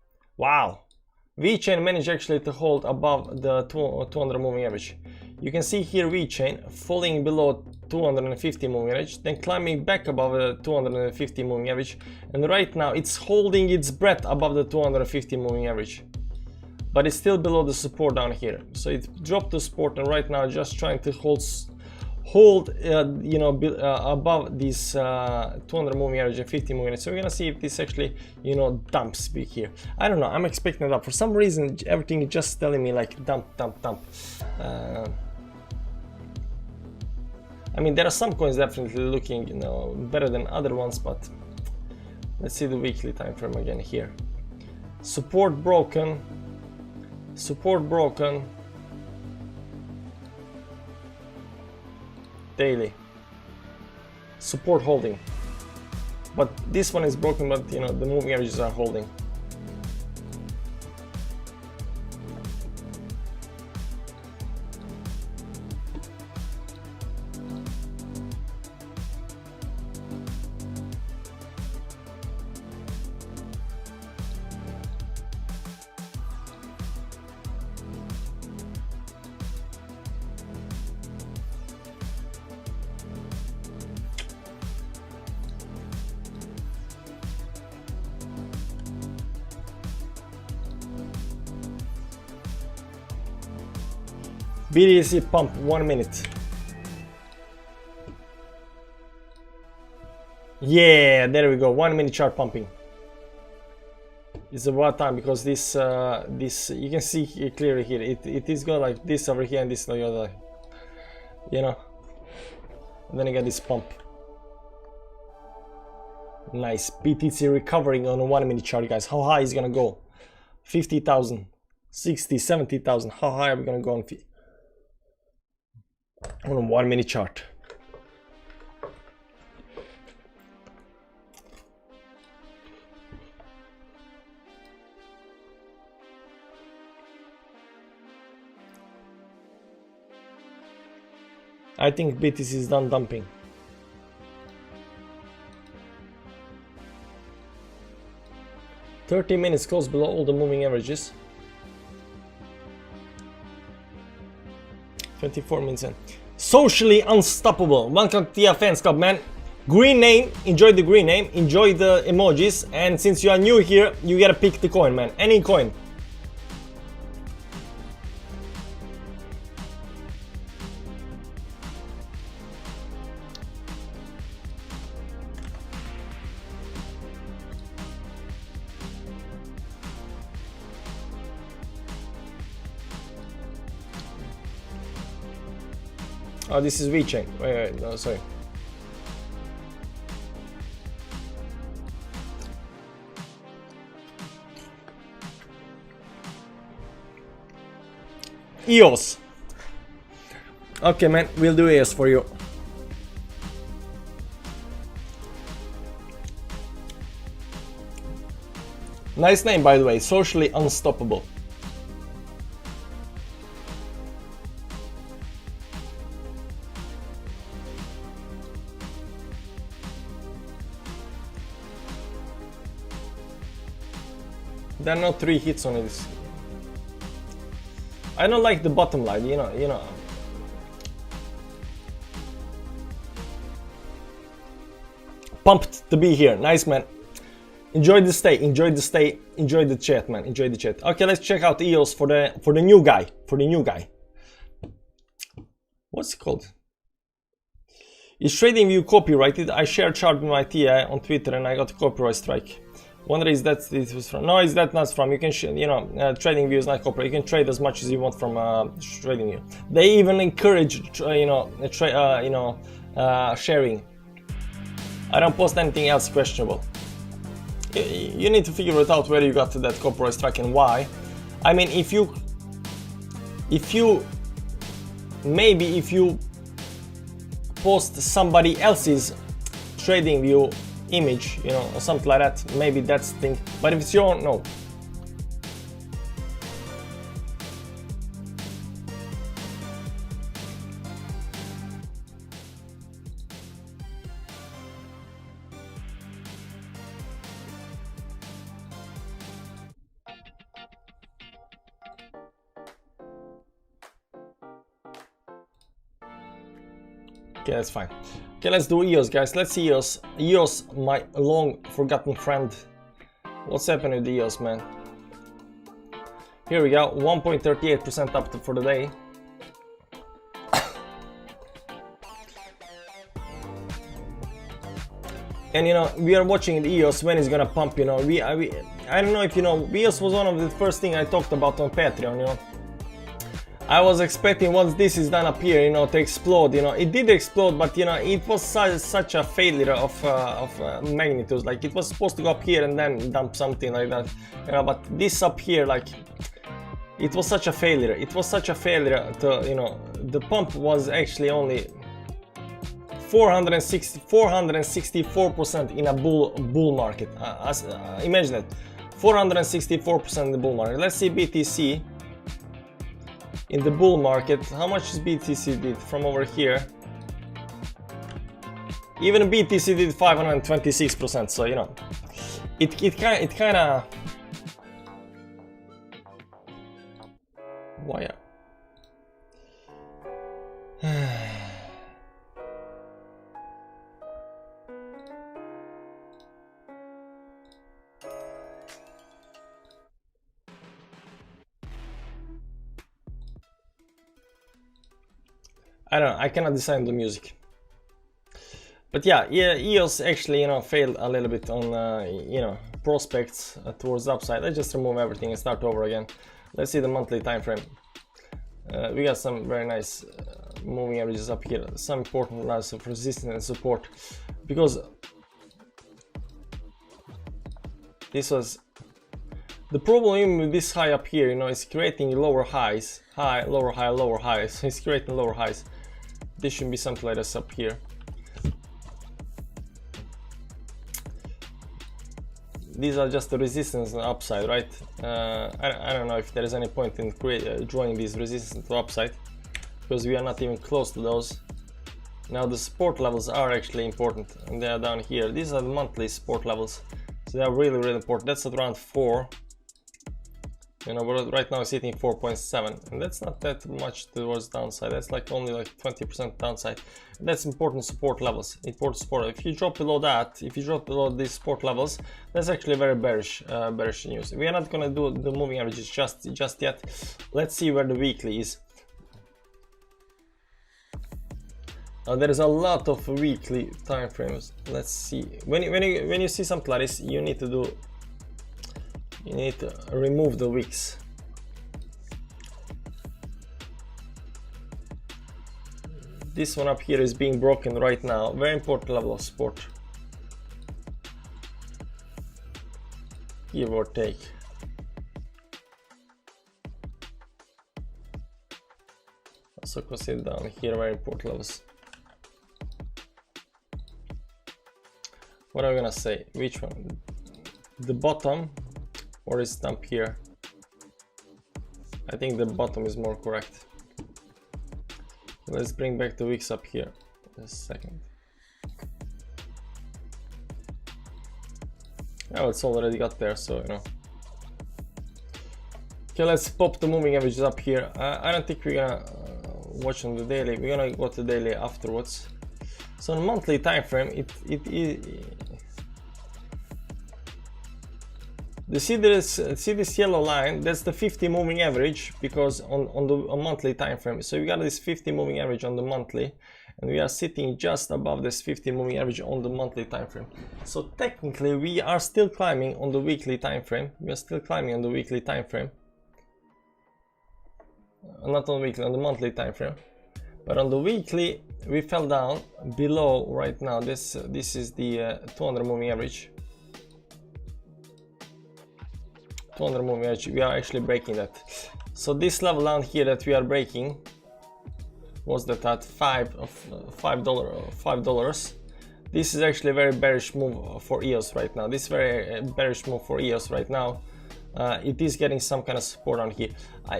VeChain managed actually to hold above the 200 moving average. You can see here VeChain falling below 250 moving average, then climbing back above the 250 moving average, and right now it's holding its breath above the 250 moving average. But it's still below the support down here, so it dropped the support and right now just trying to hold you know, above this 200 moving average and 50 moving average. So we're gonna see if this actually, you know, dumps big here. I don't know, I'm expecting it up. For some reason everything is just telling me like dump. I mean, there are some coins definitely looking, you know, better than other ones, but let's see the weekly time frame again here. Support broken. Daily. Support holding. But this one is broken, but you know, the moving averages are holding. BTC pump 1 minute. Yeah, there we go. 1 minute chart pumping. It's about time, because this this, you can see here clearly here, it is got like this over here and this on the other, you know, and then you get this pump. Nice. BTC recovering on a 1 minute chart, guys. How high is it gonna go? 50,000, 60, 70,000. How high are we gonna go on a 1 minute chart? I think BTC is done dumping. $30 minutes close below all the moving averages. 24 minutes in. Socially unstoppable. Welcome to the Fans Club, man. Green name. Enjoy the green name. Enjoy the emojis. And since you are new here, you gotta pick the coin, man. Any coin. Oh, this is VeChain. Wait, no, sorry. EOS. Okay, man, we'll do EOS for you. Nice name, by the way. Socially unstoppable. There are no 3 hits on this. I don't like the bottom line, you know. Pumped to be here. Nice, man. Enjoy the stay, enjoy the chat, man. Enjoy the chat. Okay, let's check out EOS for the new guy. What's it called? Is TradingView copyrighted? I shared chart with my TI on Twitter and I got a copyright strike. Wonder is that it was from? No, is that not from? You can, TradingView is not copyright. You can trade as much as you want from TradingView. They even encourage, sharing. I don't post anything else questionable. You need to figure it out where you got that copyright strike and why. I mean, if you post somebody else's TradingView image, or something like that, maybe that's the thing. But if it's your own, no. Okay, that's fine. Okay, let's do EOS, guys. Let's see EOS. EOS, my long forgotten friend. What's happening with EOS, man? Here we go. 1.38% up for the day. And we are watching the EOS when it's gonna pump. I don't know if you know, EOS was one of the first thing I talked about on Patreon. I was expecting once this is done up here, to explode. It did explode, but it was such a failure of magnitudes. Like, it was supposed to go up here and then dump something like that. But this up here, like, it was such a failure. It was such a failure to, the pump was actually only 464% in a bull market. Imagine that, 464% in the bull market. Let's see BTC. In the bull market, how much is BTC did from over here? Even BTC did 526%, so it kind of why? I don't know, I cannot decide on the music. But yeah, EOS actually, failed a little bit on, prospects towards the upside. Let's just remove everything and start over again. Let's see the monthly time frame. We got some very nice moving averages up here, some important lines of resistance and support, because this was the problem with this high up here. You know, it's creating lower highs, high, lower high, lower highs. So it's creating lower highs. This should be something like this up here. These are just the resistance on the upside, right? I don't know if there is any point in drawing these resistance to the upside, because we are not even close to those. Now the support levels are actually important, and they are down here. These are the monthly support levels, so they are really, really important. That's at around 4. You know, but right now it's hitting 4.7, and that's not that much towards downside. That's like only like 20% downside. And that's important support levels. Important support. If you drop below that, if you drop below these support levels, that's actually very bearish news. We are not gonna do the moving averages just yet. Let's see where the weekly is. There is a lot of weekly time frames. Let's see. When you see something like this, you need to remove the wicks. This one up here is being broken right now. Very important level of support, give or take. Also consider down here very important levels. What are we gonna say? Which one? The bottom, or is dump here? I think the bottom is more correct. Let's bring back the wicks up here. Just a second. Oh, it's already got there, so you know. Okay, let's pop the moving averages up here. I don't think we're gonna watch on the daily. We're gonna go to the daily afterwards. So on monthly time frame, it you see this yellow line, that's the 50 moving average, because on the monthly time frame. So we got this 50 moving average on the monthly, and we are sitting just above this 50 moving average on the monthly time frame. So technically we are still climbing on the weekly time frame. We are still climbing on the weekly time frame. Not on weekly, on the monthly time frame. But on the weekly we fell down below right now. This is the 200 moving average. 200 moving average, we are actually breaking that. So this level down here that we are breaking was that at $5. This is actually a very bearish move for EOS right now. This is very bearish move for EOS right now. It is getting some kind of support on here.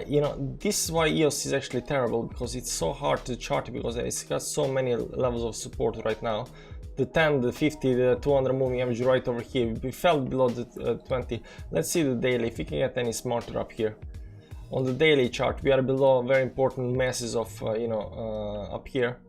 You know, this is why EOS is actually terrible, because it's so hard to chart, because it's got so many levels of support right now. The 10, the 50, the 200 moving average right over here. We fell below the 20. Let's see the daily, if we can get any smarter up here. On the daily chart, we are below very important masses of, up here.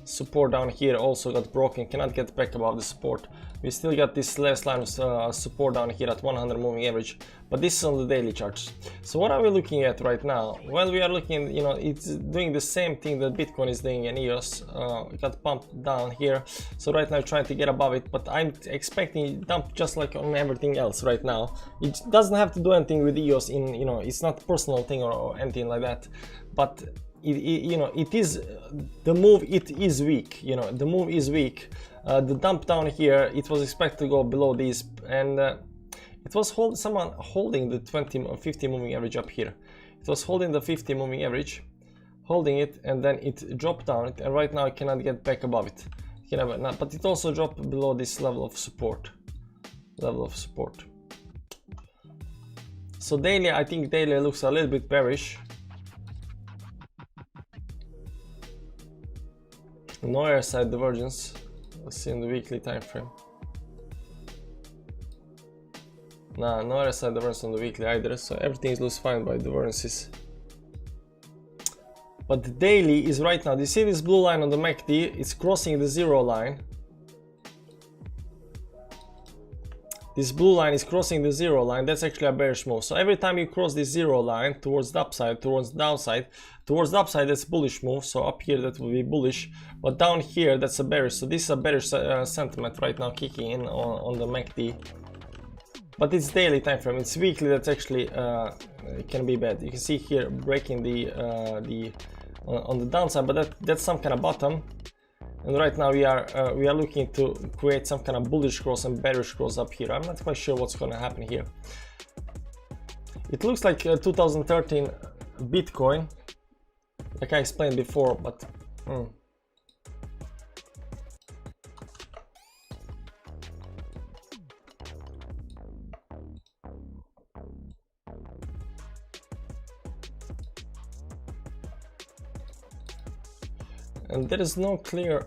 Support down here also got broken, cannot get back above the support. We still got this last line of support down here at 100 moving average, but this is on the daily charts. So what are we looking at right now? Well, we are looking, you know, it's doing the same thing that Bitcoin is doing in EOS. It got pumped down here, so right now trying to get above it, but I'm expecting it dump just like on everything else right now. It doesn't have to do anything with EOS, in, you know, it's not a personal thing or anything like that, but you know, it is the move. It is weak. You know, the move is weak. The dump down here, it was expected to go below these, and it was someone holding the 20 or 50 moving average up here. It was holding the 50 moving average, holding it, and then it dropped down. And right now, it cannot get back above it. But it also dropped below this level of support. So daily, I think daily looks a little bit bearish. No airside divergence. Let's see in the weekly time frame. Nah, no airside divergence on the weekly either, so everything looks fine by divergences. But the daily is right now. Do you see this blue line on the MACD? It's crossing the 0 line. this blue line is crossing the zero line, that's actually a bearish move. So every time you cross this zero line towards the upside, towards the downside, towards the upside, that's bullish move. So up here that will be bullish, but down here that's a bearish. So this is a bearish sentiment right now kicking in on the MACD. But it's daily time frame. It's weekly. That's actually it can be bad. You can see here breaking on the downside, but that's some kind of bottom. And right now we are looking to create some kind of bullish cross and bearish cross up here. I'm not quite sure what's going to happen here. It looks like 2013 Bitcoin, like I explained before, but and there is no clear,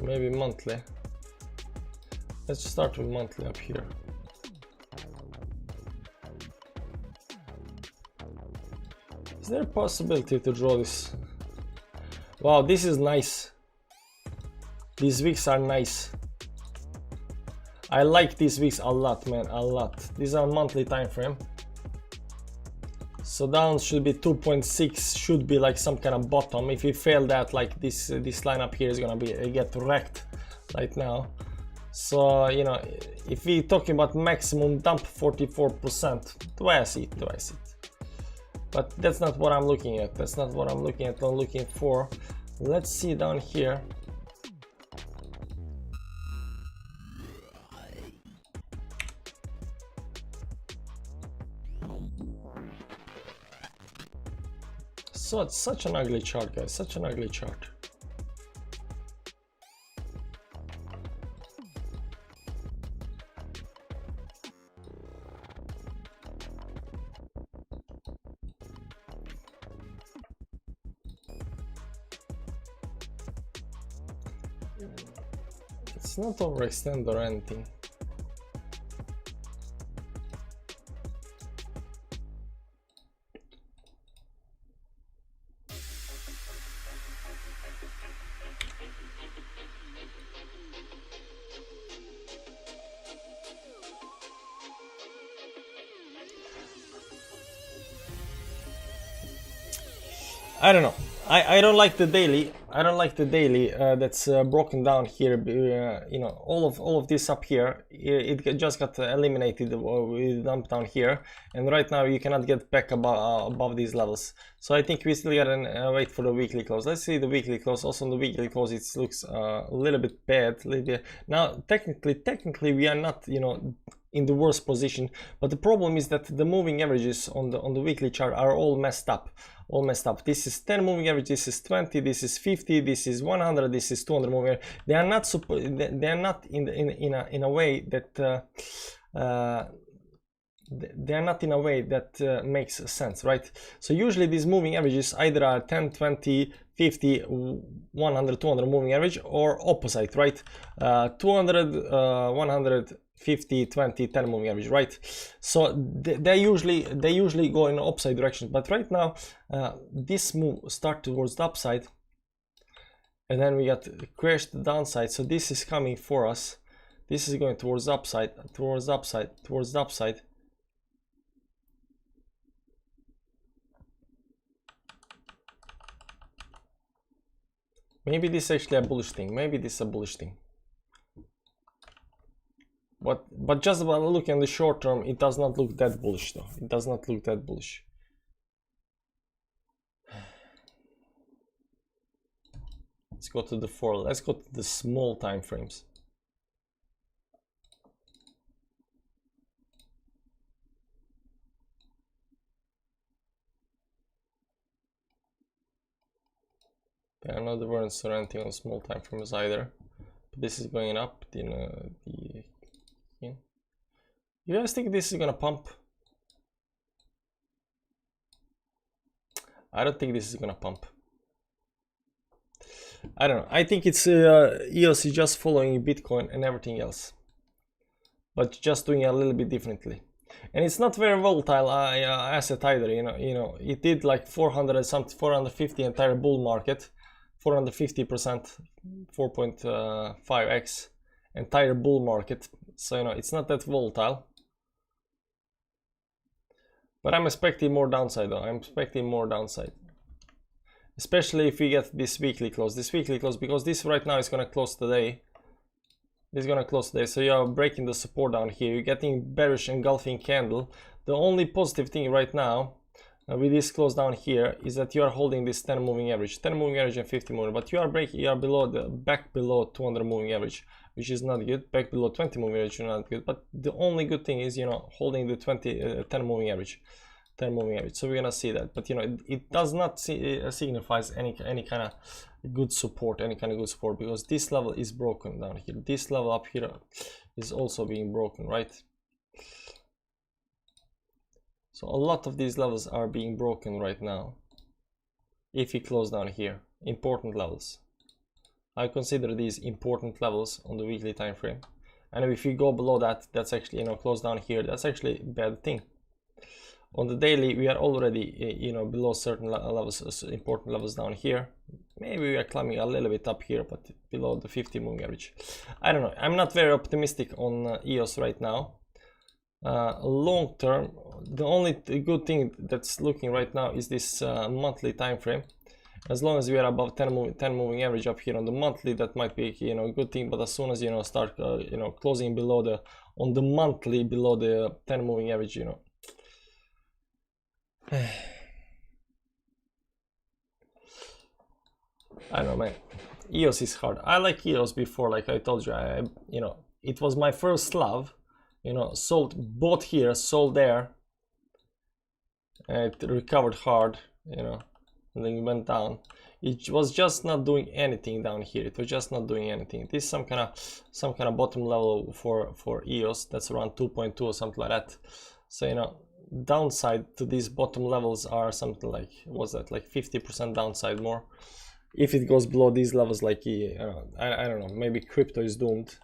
maybe monthly. Let's start with monthly up here. Is there a possibility to draw this? Wow, this is nice. These wicks are nice. I like these wicks a lot, man, a lot. These are monthly time frame. So down should be 2.6, should be like some kind of bottom. If we fail that, like this line up here is gonna be get wrecked right now. So you know, if we're talking about maximum dump 44%, do I see it? Do I see it? But that's not what I'm looking at. That's not what I'm looking at. I'm looking for. Let's see down here. So it's such an ugly chart, guys, such an ugly chart. It's not overextend or anything. I don't know. I don't like the daily. I don't like the daily that's broken down here. You know, all of this up here, it just got eliminated with dump down here, and right now you cannot get back above these levels. So I think we still gotta wait for the weekly close. Let's see the weekly close. Also on the weekly close, it looks a little bit bad. Now technically we are not, you know, in the worst position, but the problem is that the moving averages on the weekly chart are all messed up. This is 10 moving average, this is 20, this is 50, this is 100, this is 200 moving average. They are not in a way that they are not in a way that makes sense, right? So usually these moving averages either are 10, 20, 50, 100, 200 moving average, or opposite, right? 200, 100, 50, 20, 10 moving average, right? So they usually go in opposite direction. But right now this move start towards the upside, and then we got crash the downside. So this is coming for us. This is going towards the upside, towards the upside, towards the upside. Maybe this is actually a bullish thing. Maybe this is a bullish thing. But just by looking at the short term, it does not look that bullish though. It does not look that bullish. Let's go to the 4. Let's go to the small time frames. There are no divergence or anything on small time frames either. But this is going up. You guys think this is gonna pump? I don't think this is gonna pump. I don't know. I think it's EOS is just following Bitcoin and everything else, but just doing it a little bit differently. And it's not very volatile asset either. You know, it did like 400 something, 450 entire bull market, 450%, 4.5x. entire bull market. So you know, it's not that volatile. But I'm expecting more downside though. I'm expecting more downside. Especially if we get this weekly close. This weekly close, because this right now is gonna close today. This is gonna close today. So you're breaking the support down here. You're getting bearish engulfing candle. The only positive thing right now with this close down here is that you are holding this 10 moving average. 10 moving average and 50 moving, but you are breaking, you are below the back below 200 moving average, which is not good. Back below 20 moving average is not good. But the only good thing is, you know, holding the 10 moving average. 10 moving average, so we're gonna see that. But you know, it does not signifies any kind of good support, because this level is broken down here. This level up here is also being broken, right? So a lot of these levels are being broken right now. If we close down here, important levels, I consider these important levels on the weekly time frame. And if you go below that, that's actually, you know, close down here, that's actually a bad thing. On the daily, we are already, you know, below certain levels, important levels down here. Maybe we are climbing a little bit up here, but below the 50 moving average. I don't know. I'm not very optimistic on EOS right now. Long term, the only good thing that's looking right now is this monthly time frame. As long as we are above 10 moving average up here on the monthly, that might be, you know, a good thing. But as soon as, you know, start, you know, closing below the, on the monthly below the 10 moving average, you know. I don't know, man. EOS is hard. I like EOS before, like I told you. You know, it was my first love. You know, bought here, sold there. It recovered hard. You know, and then it went down. It was just not doing anything down here. It was just not doing anything. This is some kind of bottom level for EOS. That's around 2.2 or something like that. So you know, downside to these bottom levels are something like, what's that, like 50% downside more. If it goes below these levels, like I don't know, maybe crypto is doomed.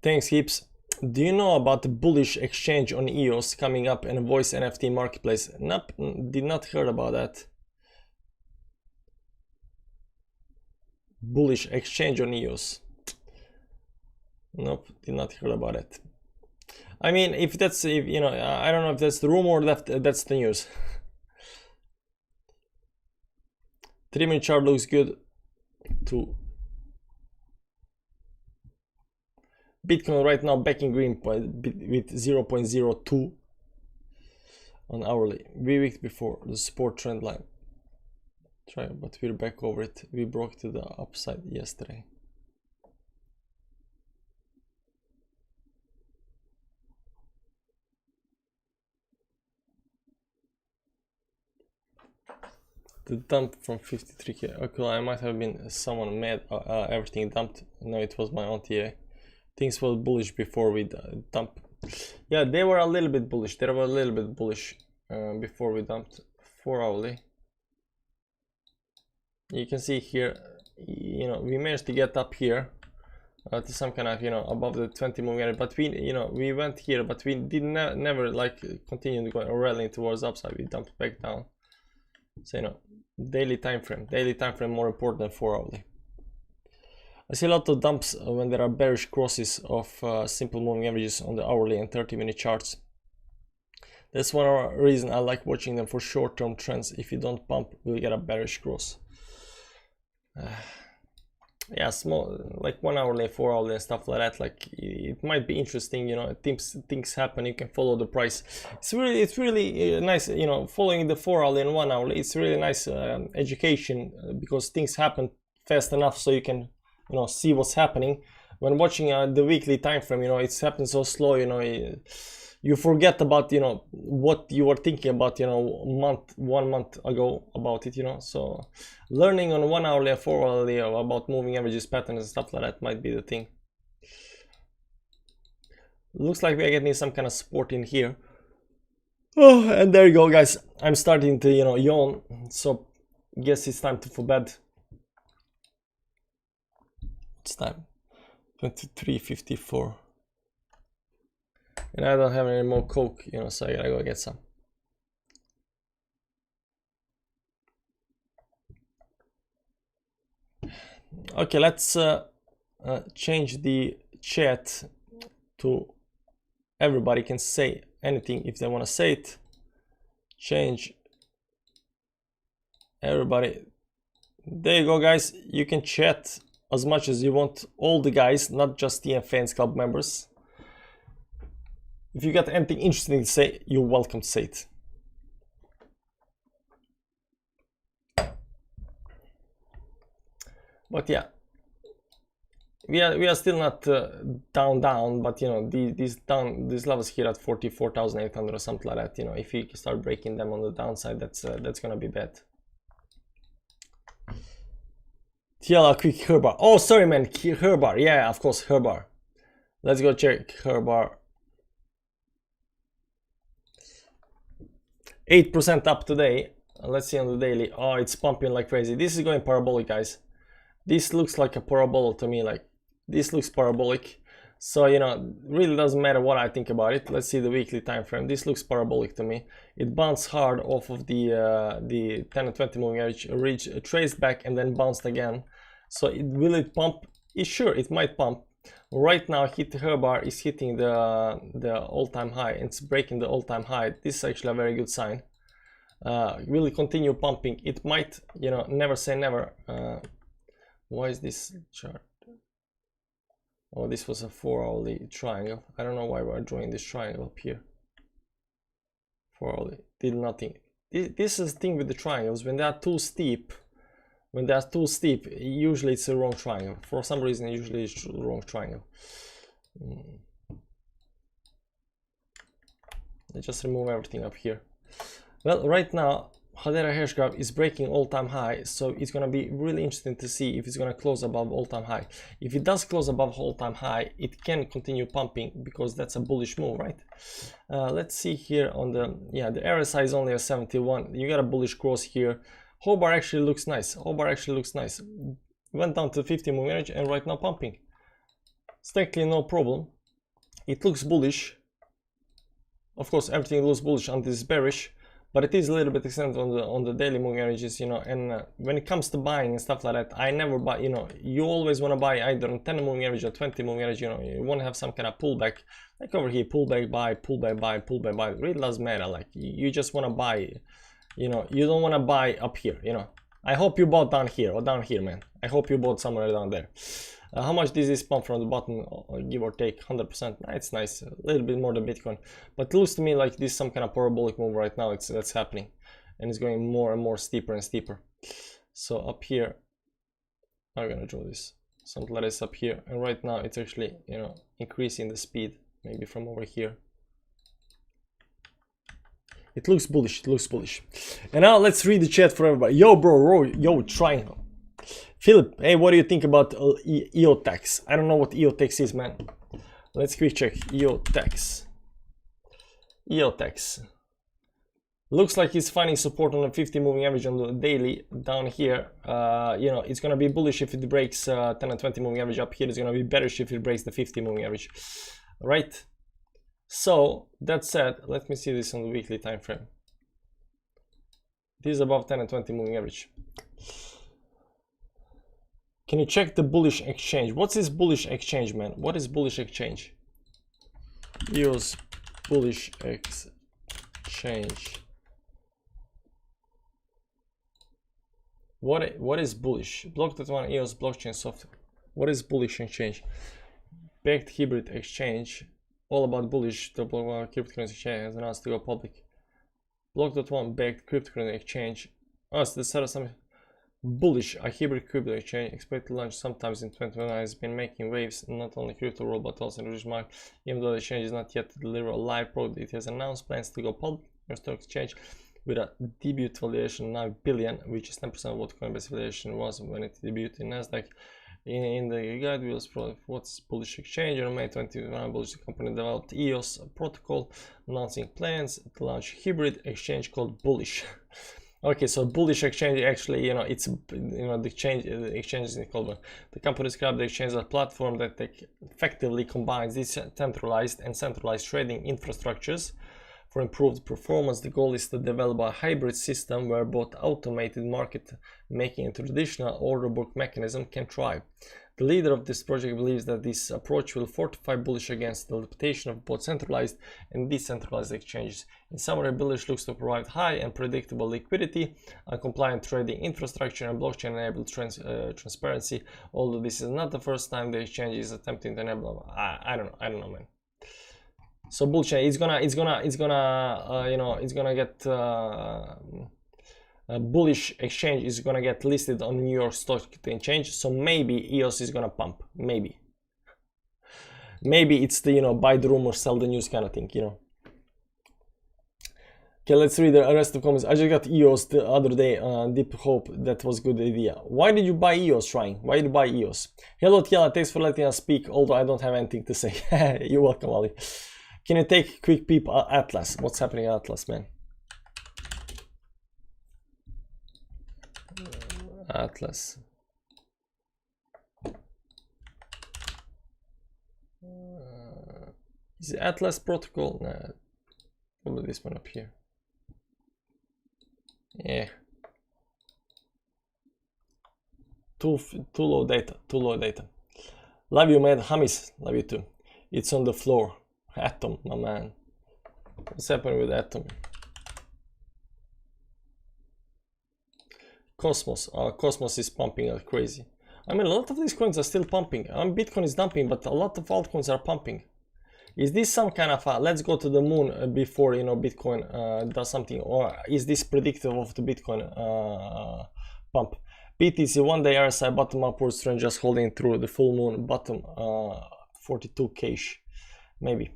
Thanks heaps. Do you know about the bullish exchange on EOS coming up in a voice NFT marketplace? Nope, did not hear about that. Bullish exchange on EOS. Nope, did not hear about it. I mean, if that's, you know, I don't know if that's the rumor or that's the news. 3-minute chart looks good too. Bitcoin right now back in green with 0.02 on hourly. We week before the support trend line. Try, but we're back over it. We broke to the upside yesterday. The dump from 53k. Okay, I might have been someone mad. Everything dumped. No, it was my own TA. Things were bullish before we dump. Yeah, they were a little bit bullish. They were a little bit bullish before we dumped. 4 hourly. You can see here, you know, we managed to get up here to some kind of, you know, above the 20 moving average. But we, you know, we went here, but we did never like continue going or rallying towards upside. We dumped back down. So you know, daily time frame more important than 4 hourly. I see a lot of dumps when there are bearish crosses of simple moving averages on the hourly and 30-minute charts. That's one reason I like watching them for short-term trends. If you don't pump, we'll get a bearish cross. Yeah, small, like 1 hourly, 4 hourly and stuff like that. Like it might be interesting, you know. Things happen. You can follow the price. It's really nice, you know. Following the 4 hourly and 1 hourly, it's really nice education because things happen fast enough so you can, you know, see what's happening. When watching the weekly time frame, you know, it's happening so slow, you know, you forget about, you know, what you were thinking about, you know, 1 month ago about it, you know. So learning on 1 hourly and 4 hourly about moving averages, patterns and stuff like that might be the thing. Looks like we are getting some kind of support in here. Oh, and there you go, guys. I'm starting to, you know, yawn, so guess it's time for bed. It's time. 23.54. And I don't have any more Coke, you know, so I gotta go get some. Okay, let's change the chat to everybody can say anything if they want to say it. Change everybody. There you go, guys. You can chat as much as you want. All the guys, not just the fans club members. If you got anything interesting to say, you're welcome to say it. But yeah, we are still not down, but you know, these levels here at 44,800 or something like that. You know, if you start breaking them on the downside, that's gonna be bad. TLR quick Herbar. Oh, sorry, man, Herbar. Yeah, of course, Herbar. Let's go check Herbar. 8% up today. Let's see on the daily. Oh, it's pumping like crazy. This is going parabolic, guys. This looks like a parabolic to me. Like, this looks parabolic. So, you know, really doesn't matter what I think about it. Let's see the weekly time frame. This looks parabolic to me. It bounced hard off of the 10 and 20 moving average, traced back and then bounced again. So will it pump? Sure, it might pump. Right now, Herbar is hitting the all-time high. It's breaking the all-time high. This is actually a very good sign. Will it continue pumping? It might, you know, never say never. Why is this chart? Oh, this was a 4-hourly triangle. I don't know why we're drawing this triangle up here. 4-hourly did nothing. This is the thing with the triangles. When they are too steep, usually it's a wrong triangle. For some reason, usually it's the wrong triangle. Let's just remove everything up here. Well, right now, Hedera hash graph is breaking all-time high, so it's gonna be really interesting to see if it's gonna close above all-time high. If it does close above all-time high, it can continue pumping because that's a bullish move, right? Let's see here on the RSI is only a 71. You got a bullish cross here. Herbar actually looks nice. Went down to 50 moving average and right now pumping. It's technically no problem. It looks bullish. Of course, everything looks bullish until it's bearish. But it is a little bit extended on the daily moving averages, you know, and when it comes to buying and stuff like that, I never buy, you know, you always want to buy either on 10 moving average or 20 moving average, you know, you want to have some kind of pullback, like over here, pullback, buy, pullback, buy, pullback, buy. It really doesn't matter, like, you just want to buy, you know, you don't want to buy up here, you know. I hope you bought down here or down here, man. I hope you bought somewhere down there. How much does this pump from the bottom, give or take 100%? It's nice, a little bit more than Bitcoin, but it looks to me like this is some kind of parabolic move right now. That's happening, and it's going more and more steeper and steeper. So up here, I'm gonna draw this something like this up here, and right now it's actually, you know, increasing the speed, maybe from over here. It looks bullish. It looks bullish. And now let's read the chat for everybody. Yo, bro, yo, Triangle. Philip, hey, what do you think about EOTax? I don't know what EOTax is, man. Let's quick check. EOTax. Looks like he's finding support on the 50 moving average on the daily down here. You know, it's gonna be bullish if it breaks 10 and 20 moving average up here. It's gonna be bearish if it breaks the 50 moving average, right? So that said, let me see this on the weekly time frame. This is above 10 and 20 moving average. Can you check the bullish exchange? What's this bullish exchange, man? What is bullish exchange? Use bullish exchange. What is bullish? Block.1 EOS blockchain software. What is bullish exchange? Backed hybrid exchange. All about bullish. The Block.1 cryptocurrency exchange has announced to go public. Block.1 backed cryptocurrency exchange. Oh, so this is something. Bullish, a hybrid crypto exchange expected to launch sometimes in 2021 has been making waves not only crypto world but also in the British market. Even though the exchange is not yet to deliver a live product, it has announced plans to go public on stock exchange with a debut valuation 9 billion, which is 10% of what Coinbase valuation was when it debuted in Nasdaq. In the guide, we'll explore what's bullish exchange. On May 21, bullish company developed EOS protocol, announcing plans to launch hybrid exchange called Bullish. Okay, so bullish exchange actually, it's the exchange is called. The company described the exchange as a platform that effectively combines decentralized and centralized trading infrastructures for improved performance. The goal is to develop a hybrid system where both automated market making and traditional order book mechanism can thrive. The leader of this project believes that this approach will fortify bullish against the limitation of both centralized and decentralized exchanges. In summary, bullish looks to provide high and predictable liquidity, a compliant trading infrastructure, and blockchain-enabled transparency. Although this is not the first time the exchange is attempting to enable. I don't know, man. So bullshit. It's gonna get. Bullish exchange is gonna get listed on New York Stock Exchange, so maybe EOS is gonna pump. Maybe it's the buy the rumor, sell the news kind of thing. Okay, let's read the rest of the comments. I just got EOS the other day. Deep hope that was good idea. Why did you buy EOS, Ryan? Why did you buy EOS? Hello Tiela, thanks for letting us speak, although I don't have anything to say. You're welcome, Ali. Can you take a quick peep at Atlas? What's happening at Atlas, man? Atlas. Is it Atlas protocol? Nah, probably this one up here. Yeah. Too low data. Love you, man. Hamis, love you too. It's on the floor. Atom, my man. What's happening with Atom? Cosmos. Cosmos is pumping like crazy. I mean, a lot of these coins are still pumping. Bitcoin is dumping, but a lot of altcoins are pumping. Is this some kind of let's go to the moon before Bitcoin does something, or is this predictive of the Bitcoin pump? BTC 1 day RSI bottom upwards trend, just holding through the full moon bottom 42k-ish, maybe.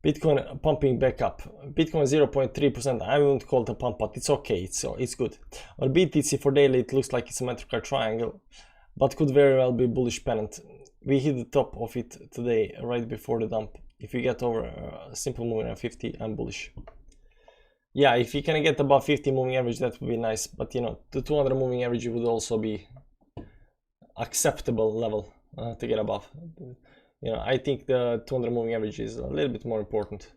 Bitcoin pumping back up. Bitcoin 0.3%. I wouldn't call it a pump, but it's okay. It's good. On BTC for daily, it looks like it's a symmetrical triangle, but could very well be bullish pennant. We hit the top of it today, right before the dump. If you get over a simple moving at 50, I'm bullish. Yeah, if you can get above 50 moving average, that would be nice. But the 200 moving average would also be acceptable level to get above. I think the 200 moving average is a little bit more important.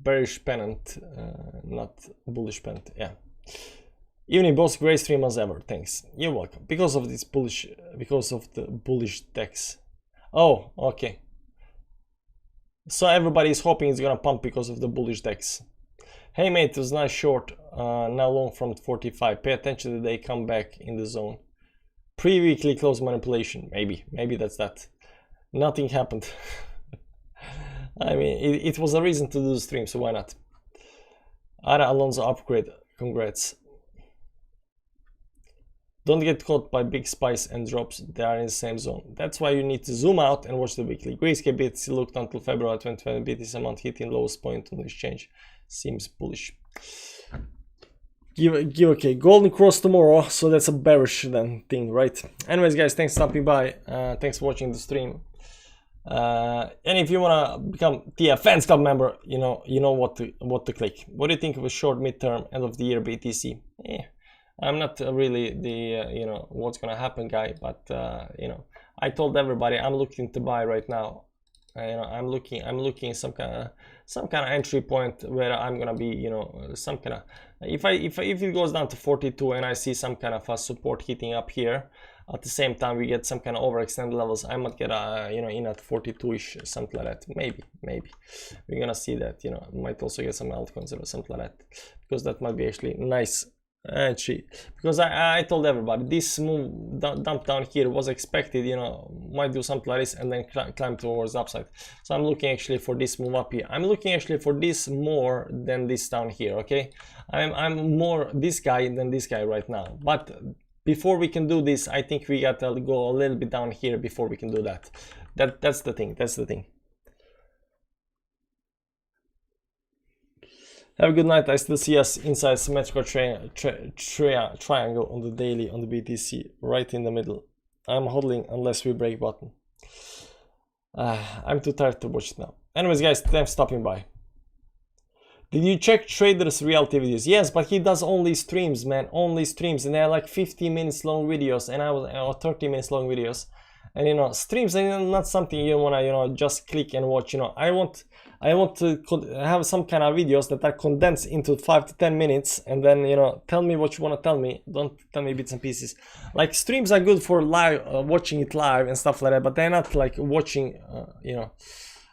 Bearish pennant, not bullish pennant. Yeah. Evening boss, great stream as ever. Thanks. You're welcome. Because of the bullish decks. Oh, okay. So everybody is hoping it's gonna pump because of the bullish decks. Hey mate, it was nice short. Now long from 45. Pay attention that they come back in the zone. Pre-weekly close manipulation, maybe that's that. Nothing happened. I mean, it was a reason to do the stream, so why not? Ara Alonso upgrade, congrats. Don't get caught by big spikes and drops, they are in the same zone. That's why you need to zoom out and watch the weekly. Grayscale BTC looked until February 2020, BTC amount hitting lowest point on the exchange. Seems bullish. Okay, golden cross tomorrow, so that's a bearish then thing, right? Anyways guys, thanks for stopping by, thanks for watching the stream, and if you want to become the Fans Club member, you know what to click. What do you think of a short midterm end of the year BTC? I'm not really the what's gonna happen guy, but I told everybody I'm looking to buy right now. I'm looking some kind of entry point where I'm gonna be some kind of, if it goes down to 42 and I see some kind of a support hitting up here, at the same time we get some kind of overextended levels, I might get in at 42ish, something like that. Maybe we're gonna see that. Might also get some altcoins or something like that, because that might be actually nice. Actually, because I told everybody this move dump down here was expected, might do something like this and then climb towards the upside. So I'm looking actually for this move up here. I'm looking actually for this more than this down here. Okay, I'm more this guy than this guy right now, but before we can do this, I think we gotta go a little bit down here before we can do that. That's the thing. Have a good night. I still see us inside symmetrical triangle on the daily on the BTC, right in the middle. I'm hodling unless we break bottom. I'm too tired to watch it now. Anyways guys, thanks for stopping by. Did you check Trader's reality videos? Yes, but he does only streams, man, only streams, and they're like 50 minutes long videos, and I was or 30 minutes long videos. And you know, streams are not something you wanna, you know, just click and watch. You know, I want to have some kind of videos that are condensed into 5 to 10 minutes, and then, you know, tell me what you want to tell me. Don't tell me bits and pieces. Like, streams are good for live, watching it live and stuff like that, but they're not like watching, you know,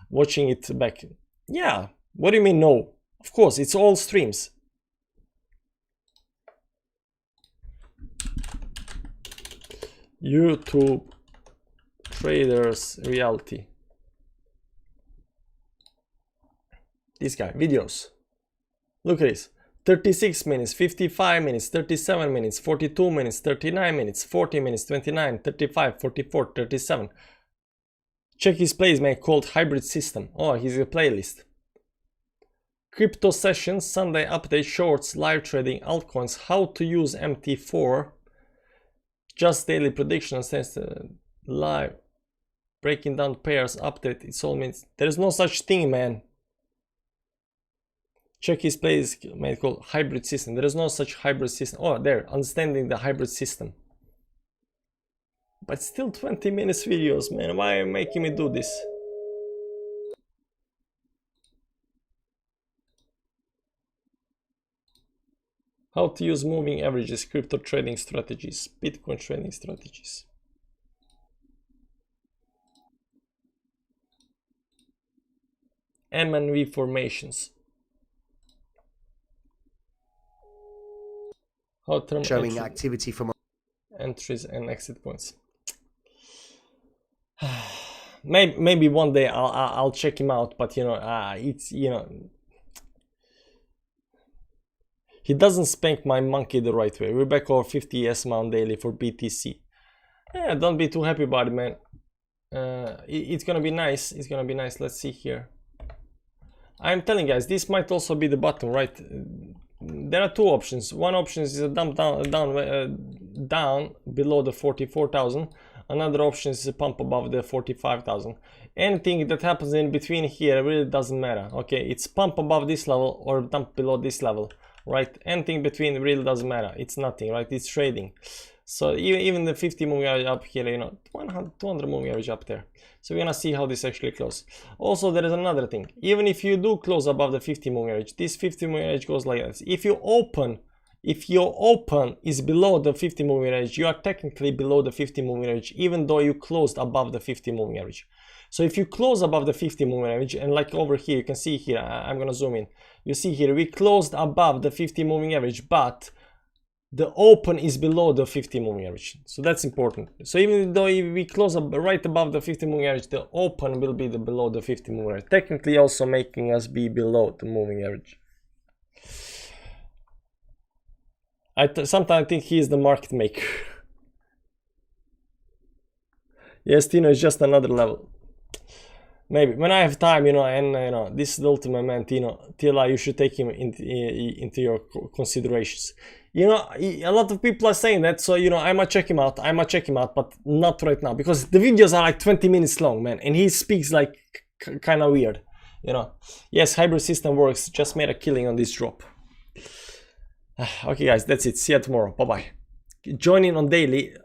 watching it back. Yeah, what do you mean no? Of course, it's all streams. YouTube Traders reality. This guy, videos. Look at this. 36 minutes, 55 minutes, 37 minutes, 42 minutes, 39 minutes, 40 minutes, 29, 35, 44, 37. Check his plays, man, called Hybrid System. Oh, he's a playlist. Crypto sessions, Sunday update, shorts, live trading, altcoins, how to use MT4, just daily predictions, live, breaking down pairs, update, it's all means. There is no such thing, man. Check his plays, made called Hybrid System. There is no such hybrid system. Oh, there, understanding the hybrid system. But still 20 minutes videos, man. Why are you making me do this? How to use moving averages, crypto trading strategies, Bitcoin trading strategies. M&V formations. How term showing activity from entries and exit points. Maybe one day I'll check him out, but you know, it's, you know, he doesn't spank my monkey the right way. We're back over 50 S-mount daily for BTC. Yeah, don't be too happy about it, man. It's gonna be nice. It's gonna be nice. Let's see here. I'm telling you guys, this might also be the bottom, right? There are two options. One option is a dump down below the 44,000. Another option is a pump above the 45,000. Anything that happens in between here really doesn't matter. Okay, it's pump above this level or dump below this level, right? Anything between really doesn't matter. It's nothing, right? It's trading. So even the 50 moving average up here, you know, 200 moving average up there. So we're gonna see how this actually closes. Also, there is another thing. Even if you do close above the 50 moving average, this 50 moving average goes like this. If your open is below the 50 moving average, you are technically below the 50 moving average, even though you closed above the 50 moving average. So if you close above the 50 moving average, and like over here, you can see here, I'm gonna zoom in. You see here, we closed above the 50 moving average, but the open is below the 50 moving average. So that's important. So even though if we close up right above the 50 moving average, the open will be below the 50 moving average, technically also making us be below the moving average. Sometimes I think he is the market maker. Yes, Tino is just another level. Maybe when I have time, you know, and you know, this is the ultimate man, Tino. Tila, you should take him into your considerations. You know, a lot of people are saying that, so you know, I might check him out. But not right now because the videos are like 20 minutes long, man, and he speaks like kind of weird. You know, yes, hybrid system works. Just made a killing on this drop. Okay, guys, that's it. See you tomorrow. Bye bye. Join in on daily.